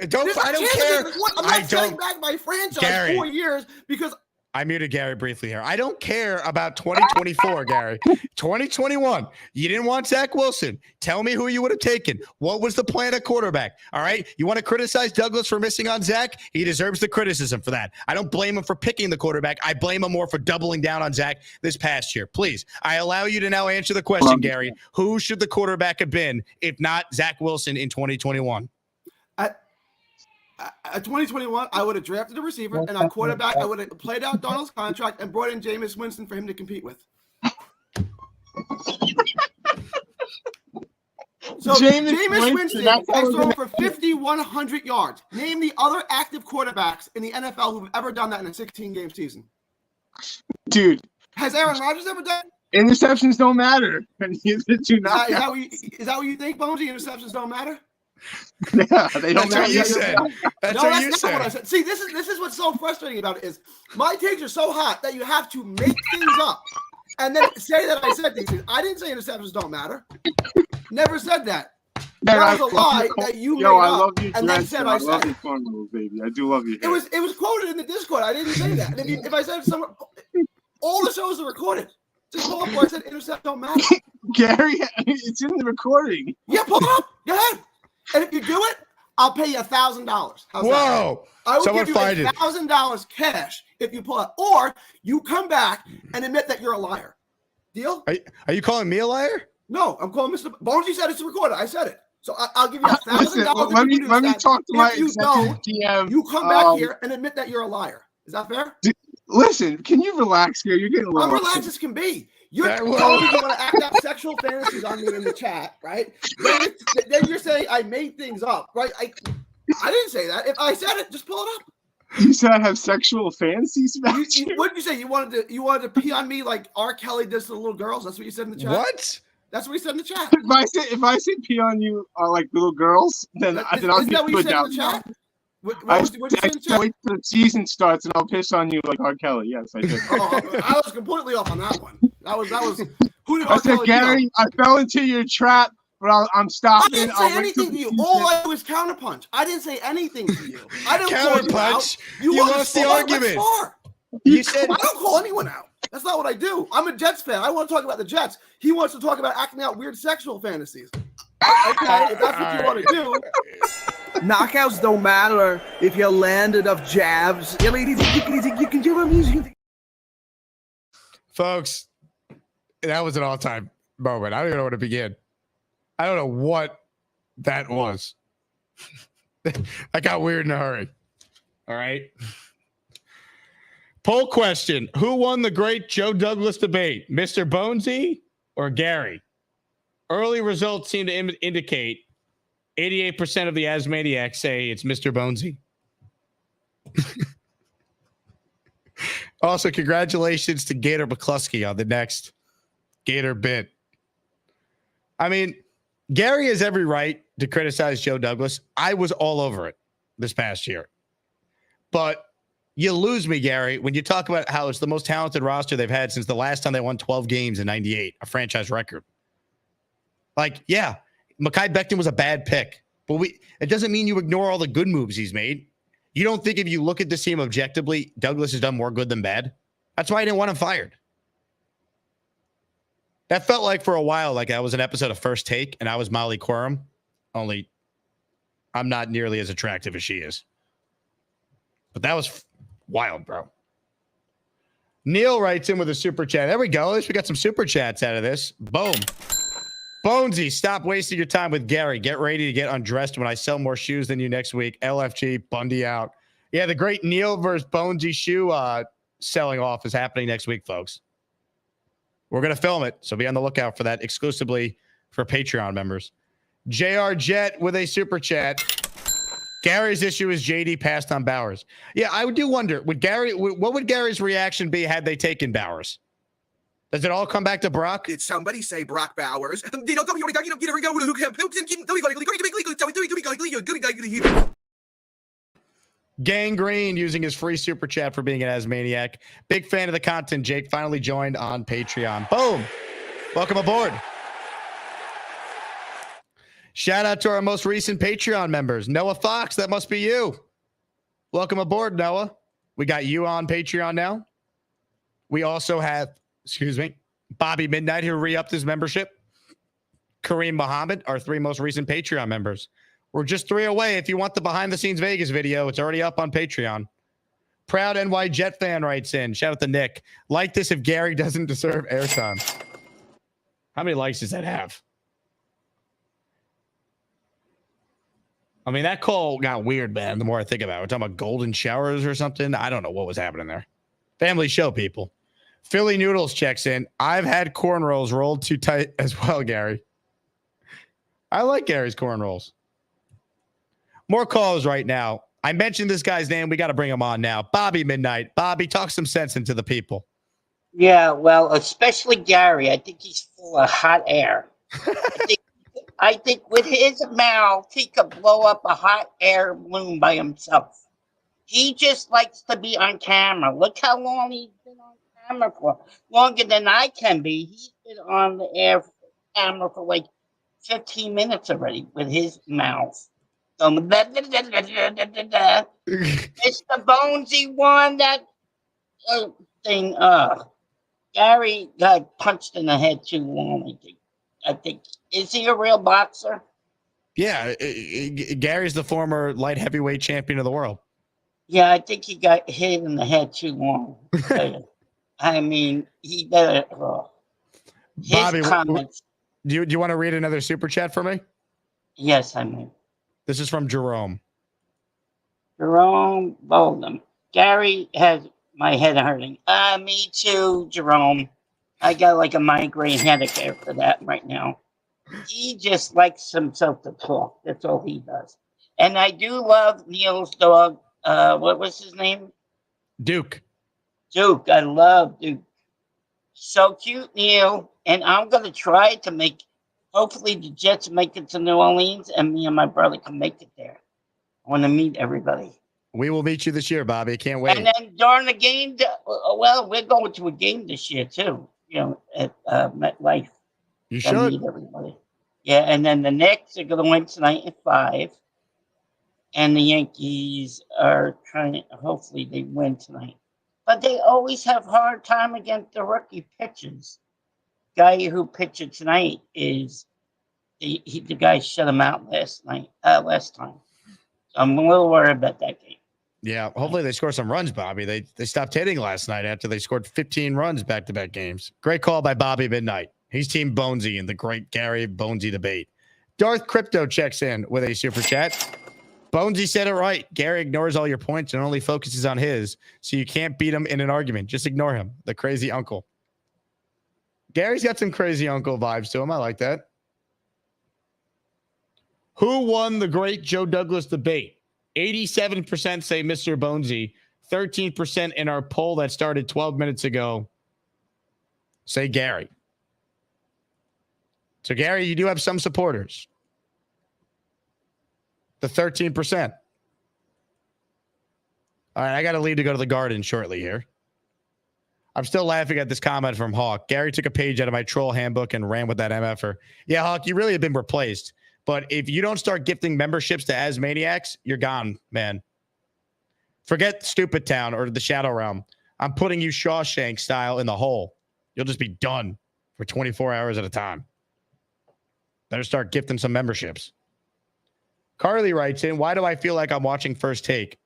I don't care. I'm not selling back my franchise 4 years because. I muted Gary briefly here. I don't care about 2024, Gary. 2021, you didn't want Zach Wilson. Tell me who you would have taken. What was the plan at quarterback? All right. You want to criticize Douglas for missing on Zach? He deserves the criticism for that. I don't blame him for picking the quarterback. I blame him more for doubling down on Zach this past year. Please, I allow you to now answer the question, Gary. Who should the quarterback have been if not Zach Wilson in 2021? At 2021, I would have drafted a receiver, and on quarterback, I would have played out Donald's contract and brought in Jameis Winston for him to compete with. So Jameis Winston has thrown for 5,100 yards. Name the other active quarterbacks in the NFL who've ever done that in a 16-game season. Dude. Has Aaron Rodgers ever done it? Interceptions don't matter. Is that what you think, Bonesy? Interceptions don't matter? Yeah, they don't That's matter. what you said. That's what you said. What I said. See, this is what's so frustrating about it is my takes are so hot that you have to make things up and then say that I said these things. I didn't say interceptions don't matter. Never said that. That was a lie that you made I up. love you, and then said I love said your cornrows, baby. I do love you. It was quoted in the Discord. I didn't say that. And if I said somewhere, all the shows are recorded. Just pull up where I said intercept don't matter. Gary, it's in the recording. Yeah, pull it up. Go ahead. And if you do it, I'll pay you $1,000. Whoa! I will Someone give you find it. $1,000 cash if you pull it, or you come back and admit that you're a liar. Deal? Are you calling me a liar? No, I'm calling Mr. Bonesy said it's recorded. I said it. So I'll give you $1,000. Let me talk to my executive GM. You come back here and admit that you're a liar. Is that fair? Listen, can you relax here? You're getting a little. I'm relaxed as can be. You're telling me you want to act out sexual fantasies on me in the chat, right? Then you're saying I made things up, right? I didn't say that. If I said it, just pull it up. You said I have sexual fantasies about you. What did you say? You wanted to pee on me like R. Kelly does to the little girls? That's what you said in the chat. What? That's what he said in the chat. If I say pee on you like little girls, then I'll isn't that what you said in the chat? What you say in the chat? Wait till the season starts and I'll piss on you like R. Kelly. Yes, I did. I was completely off on that one. That was who did I R. said, Kelly Gary, I fell into your trap, but I'm stopping. I didn't say anything to you. All I do is counterpunch. I didn't say anything to you. I don't counterpunch. You lost the argument. You said I don't call anyone out. That's not what I do. I'm a Jets fan. I want to talk about the Jets. He wants to talk about acting out weird sexual fantasies. Okay, if that's what you want to do. Knockouts don't matter if you land enough jabs. Folks, that was an all-time moment. I don't even know where to begin. I don't know what that was. I got weird in a hurry. All right. Poll question. Who won the great Joe Douglas debate? Mr. Bonesy or Gary? Early results seem to indicate 88% of the Asmaniacs say it's Mr. Bonesy. Also, congratulations to Gator McCluskey on the next Gator bit. I mean, Gary has every right to criticize Joe Douglas. I was all over it this past year. But you lose me, Gary, when you talk about how it's the most talented roster they've had since the last time they won 12 games in 98, a franchise record. Like, yeah, Mekhi Becton was a bad pick, but it doesn't mean you ignore all the good moves he's made. You don't think if you look at this team objectively, Douglas has done more good than bad? That's why I didn't want him fired. That felt like for a while, like I was an episode of First Take and I was Molly Quorum, only I'm not nearly as attractive as she is. But that was wild, bro. Neil writes in with a super chat. There we go. At least we got some super chats out of this. Boom. Bonesy, stop wasting your time with Gary. Get ready to get undressed when I sell more shoes than you next week. LFG, Bundy out. Yeah, the great Neil versus Bonesy shoe selling off is happening next week, folks. We're going to film it, so be on the lookout for that exclusively for Patreon members. JR Jet with a super chat. Gary's issue is JD passed on Bowers. Yeah, I do wonder, what would Gary's reaction be had they taken Bowers? Does it all come back to Brock? Did somebody say Brock Bowers? Gangrene using his free super chat for being an Asmaniac. Big fan of the content, Jake. Finally joined on Patreon. Boom. Welcome aboard. Shout out to our most recent Patreon members. Noah Fox, that must be you. Welcome aboard, Noah. We got you on Patreon now. We also have, Bobby Midnight, who re-upped his membership. Kareem Muhammad, our three most recent Patreon members. We're just 3 away. If you want the behind-the-scenes Vegas video, it's already up on Patreon. Proud NY Jet fan writes in. Shout out to Nick. Like this if Gary doesn't deserve airtime. How many likes does that have? I mean, that call got weird, man, the more I think about it. We're talking about golden showers or something. I don't know what was happening there. Family show, people. Philly Noodles checks in. I've had cornrows rolled too tight as well, Gary. I like Gary's corn rolls. More calls right now. I mentioned this guy's name. We got to bring him on now. Bobby Midnight. Bobby, talk some sense into the people. Yeah, well, especially Gary. I think he's full of hot air. I think with his mouth, he could blow up a hot air balloon by himself. He just likes to be on camera. Look how long he's been on camera for. Longer than I can be. He's been on the camera for like 15 minutes already with his mouth. Mr. Bonesy won that thing. Gary got punched in the head too long. I think. Is he a real boxer? Yeah, Gary's the former light heavyweight champion of the world. Yeah, I think he got hit in the head too long. I mean, he better. His Bobby, comments. Do you want to read another super chat for me? Yes, I mean. This is from Jerome. Jerome Bolden. Gary has my head hurting. Me too, Jerome. I got like a migraine headache after that right now. He just likes himself to talk. That's all he does. And I do love Neil's dog. What was his name? Duke. Duke. I love Duke. So cute, Neil. And I'm going to try to make, hopefully the Jets make it to New Orleans and me and my brother can make it there. I want to meet everybody. We will meet you this year, Bobby. Can't wait. And then during the game, well, we're going to a game this year too, at MetLife. You should. Meet everybody. Yeah, and then the Knicks are going to win tonight at 5. And the Yankees are trying, hopefully they win tonight. But they always have a hard time against the rookie pitchers. Guy who pitched tonight is, the guy shut him out last time. So I'm a little worried about that game. Yeah, hopefully they score some runs, Bobby. They stopped hitting last night after they scored 15 runs back-to-back games. Great call by Bobby Midnight. He's Team Bonesy in the great Gary Bonesy debate. Darth Crypto checks in with a super chat. Bonesy said it right. Gary ignores all your points and only focuses on his, so you can't beat him in an argument. Just ignore him, the crazy uncle. Gary's got some crazy uncle vibes to him. I like that. Who won the great Joe Douglas debate? 87% say Mr. Bonesy. 13% in our poll that started 12 minutes ago say Gary. So, Gary, you do have some supporters. The 13%. All right, I got to leave to go to the Garden shortly here. I'm still laughing at this comment from Hawk. Gary took a page out of my troll handbook and ran with that MFer. Yeah, Hawk, you really have been replaced. But if you don't start gifting memberships to Asmaniacs, you're gone, man. Forget Stupid Town or the Shadow Realm. I'm putting you Shawshank style in the hole. You'll just be done for 24 hours at a time. Better start gifting some memberships. Carly writes in, why do I feel like I'm watching First Take?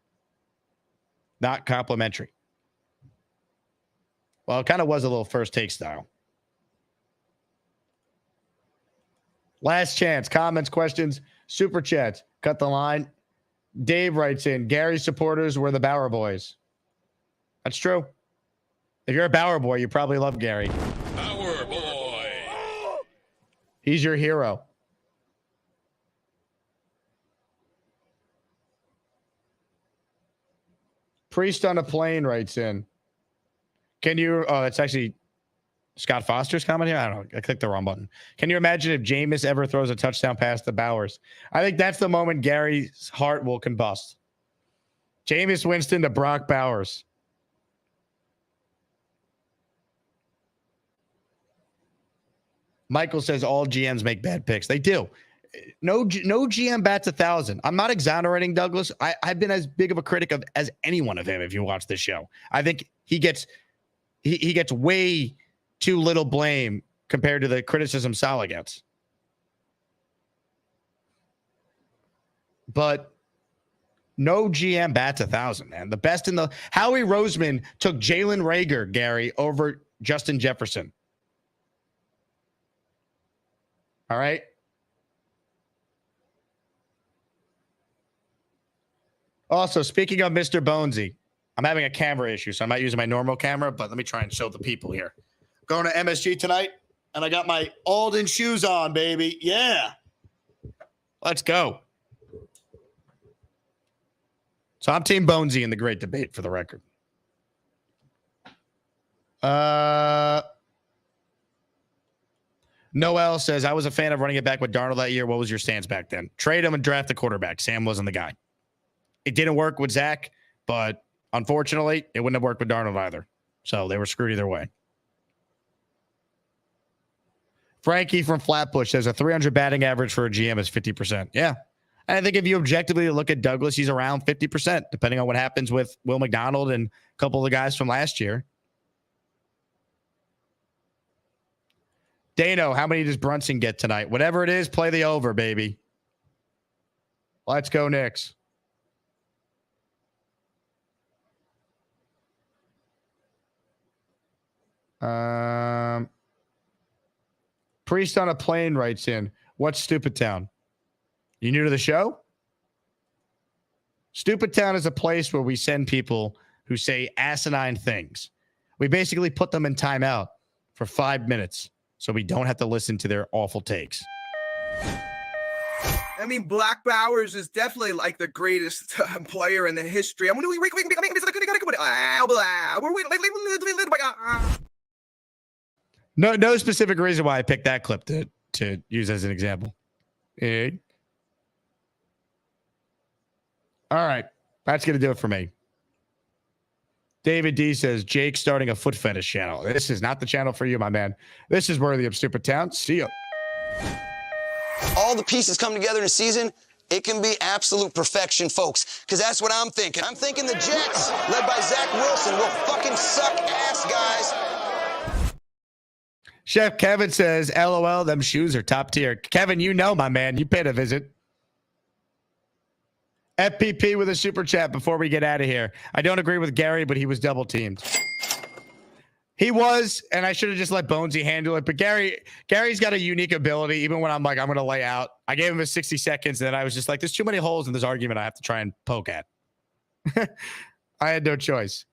Not complimentary. Well, it kind of was a little First Take style. Last chance. Comments, questions, super chats. Cut the line. Dave writes in, Gary's supporters were the Bauer boys. That's true. If you're a Bauer boy, you probably love Gary. Bauer boy. He's your hero. Priest on a plane writes in. Can you, it's actually Scott Foster's comment here. I don't know. I clicked the wrong button. Can you imagine if Jameis ever throws a touchdown pass to Bowers? I think that's the moment Gary's heart will combust. Jameis Winston to Brock Bowers. Michael says all GMs make bad picks. They do. No GM bats 1,000. I'm not exonerating Douglas. I've been as big of a critic of as any one of him. If you watch this show, I think he gets way too little blame compared to the criticism Saleh gets. But no GM bats 1,000, man. The best in the Howie Roseman took Jalen Reagor, Gary, over Justin Jefferson. All right. Also, speaking of Mr. Bonesy, I'm having a camera issue, so I'm not using my normal camera, but let me try and show the people here. Going to MSG tonight, and I got my Alden shoes on, baby. Yeah. Let's go. So I'm Team Bonesy in the great debate, for the record. Noel says, I was a fan of running it back with Darnold that year. What was your stance back then? Trade him and draft the quarterback. Sam wasn't the guy. It didn't work with Zach, but unfortunately, it wouldn't have worked with Darnold either. So they were screwed either way. Frankie from Flatbush says a 300 batting average for a GM is 50%. Yeah. And I think if you objectively look at Douglas, he's around 50%, depending on what happens with Will McDonald and a couple of the guys from last year. Dano, how many does Brunson get tonight? Whatever it is, play the over, baby. Let's go, Knicks. Priest on a plane writes in, what's Stupid Town? You new to the show? Stupid Town is a place where we send people who say asinine things. We basically put them in timeout for 5 minutes so we don't have to listen to their awful takes. I mean, Black Bowers is definitely like the greatest player in the history. I'm going No specific reason why I picked that clip to use as an example. All right. That's going to do it for me. David D says, Jake starting a foot fetish channel. This is not the channel for you, my man. This is worthy of Stupid Town. See ya. All the pieces come together in a season, it can be absolute perfection, folks. Because that's what I'm thinking. I'm thinking the Jets, led by Zach Wilson, will fucking suck ass, guys. Chef Kevin says, LOL, them shoes are top tier. Kevin, you know, my man. You paid a visit. FPP with a super chat before we get out of here. I don't agree with Gary, but he was double teamed. He was, and I should have just let Bonesy handle it. But Gary's got a unique ability. Even when I'm like, I'm going to lay out. I gave him his 60 seconds, and then I was just like, there's too many holes in this argument I have to try and poke at. I had no choice.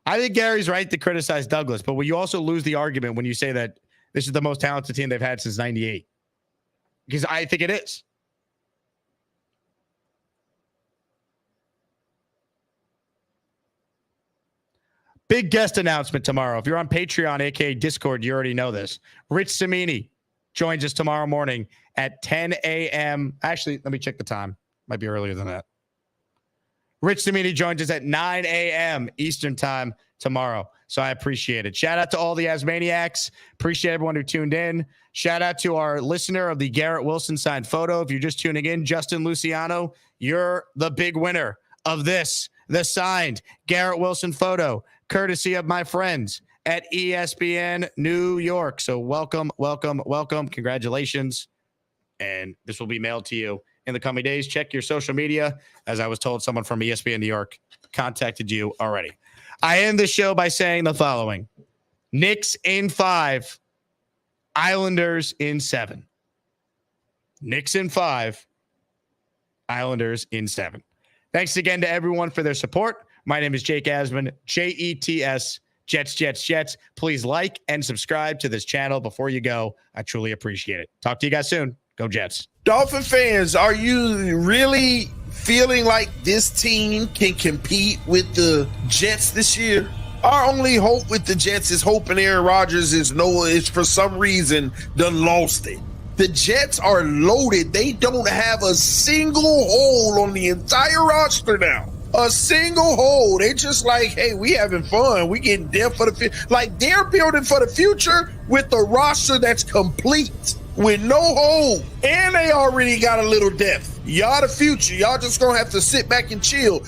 I think Gary's right to criticize Douglas, but will you also lose the argument when you say that this is the most talented team they've had since 98? Because I think it is. Big guest announcement tomorrow. If you're on Patreon, aka Discord, you already know this. Rich Cimini joins us tomorrow morning at 10 a.m. Actually, let me check the time. Might be earlier than that. Rich Cimini joins us at 9 a.m. Eastern time tomorrow. So I appreciate it. Shout out to all the Asmaniacs. Appreciate everyone who tuned in. Shout out to our listener of the Garrett Wilson signed photo. If you're just tuning in, Justin Luciano, you're the big winner of this, the signed Garrett Wilson photo, courtesy of my friends at ESPN New York. So welcome, welcome, welcome. Congratulations. And this will be mailed to you in the coming days. Check your social media. As I was told, someone from ESPN New York contacted you already. I end the show by saying the following. Knicks in 5, Islanders in 7. Knicks in 5, Islanders in 7. Thanks again to everyone for their support. My name is Jake Asman, Jets, Jets, Jets, Jets. Please like and subscribe to this channel before you go. I truly appreciate it. Talk to you guys soon. Go Jets. Dolphin fans, are you really feeling like this team can compete with the Jets this year? Our only hope with the Jets is hoping Aaron Rodgers is for some reason done lost it. The Jets are loaded. They don't have a single hole on the entire roster now. A single hole. They just like, hey, we having fun. We getting depth for the future. Like, they're building for the future with a roster that's complete, with no hole. And they already got a little depth. Y'all the future. Y'all just gonna have to sit back and chill.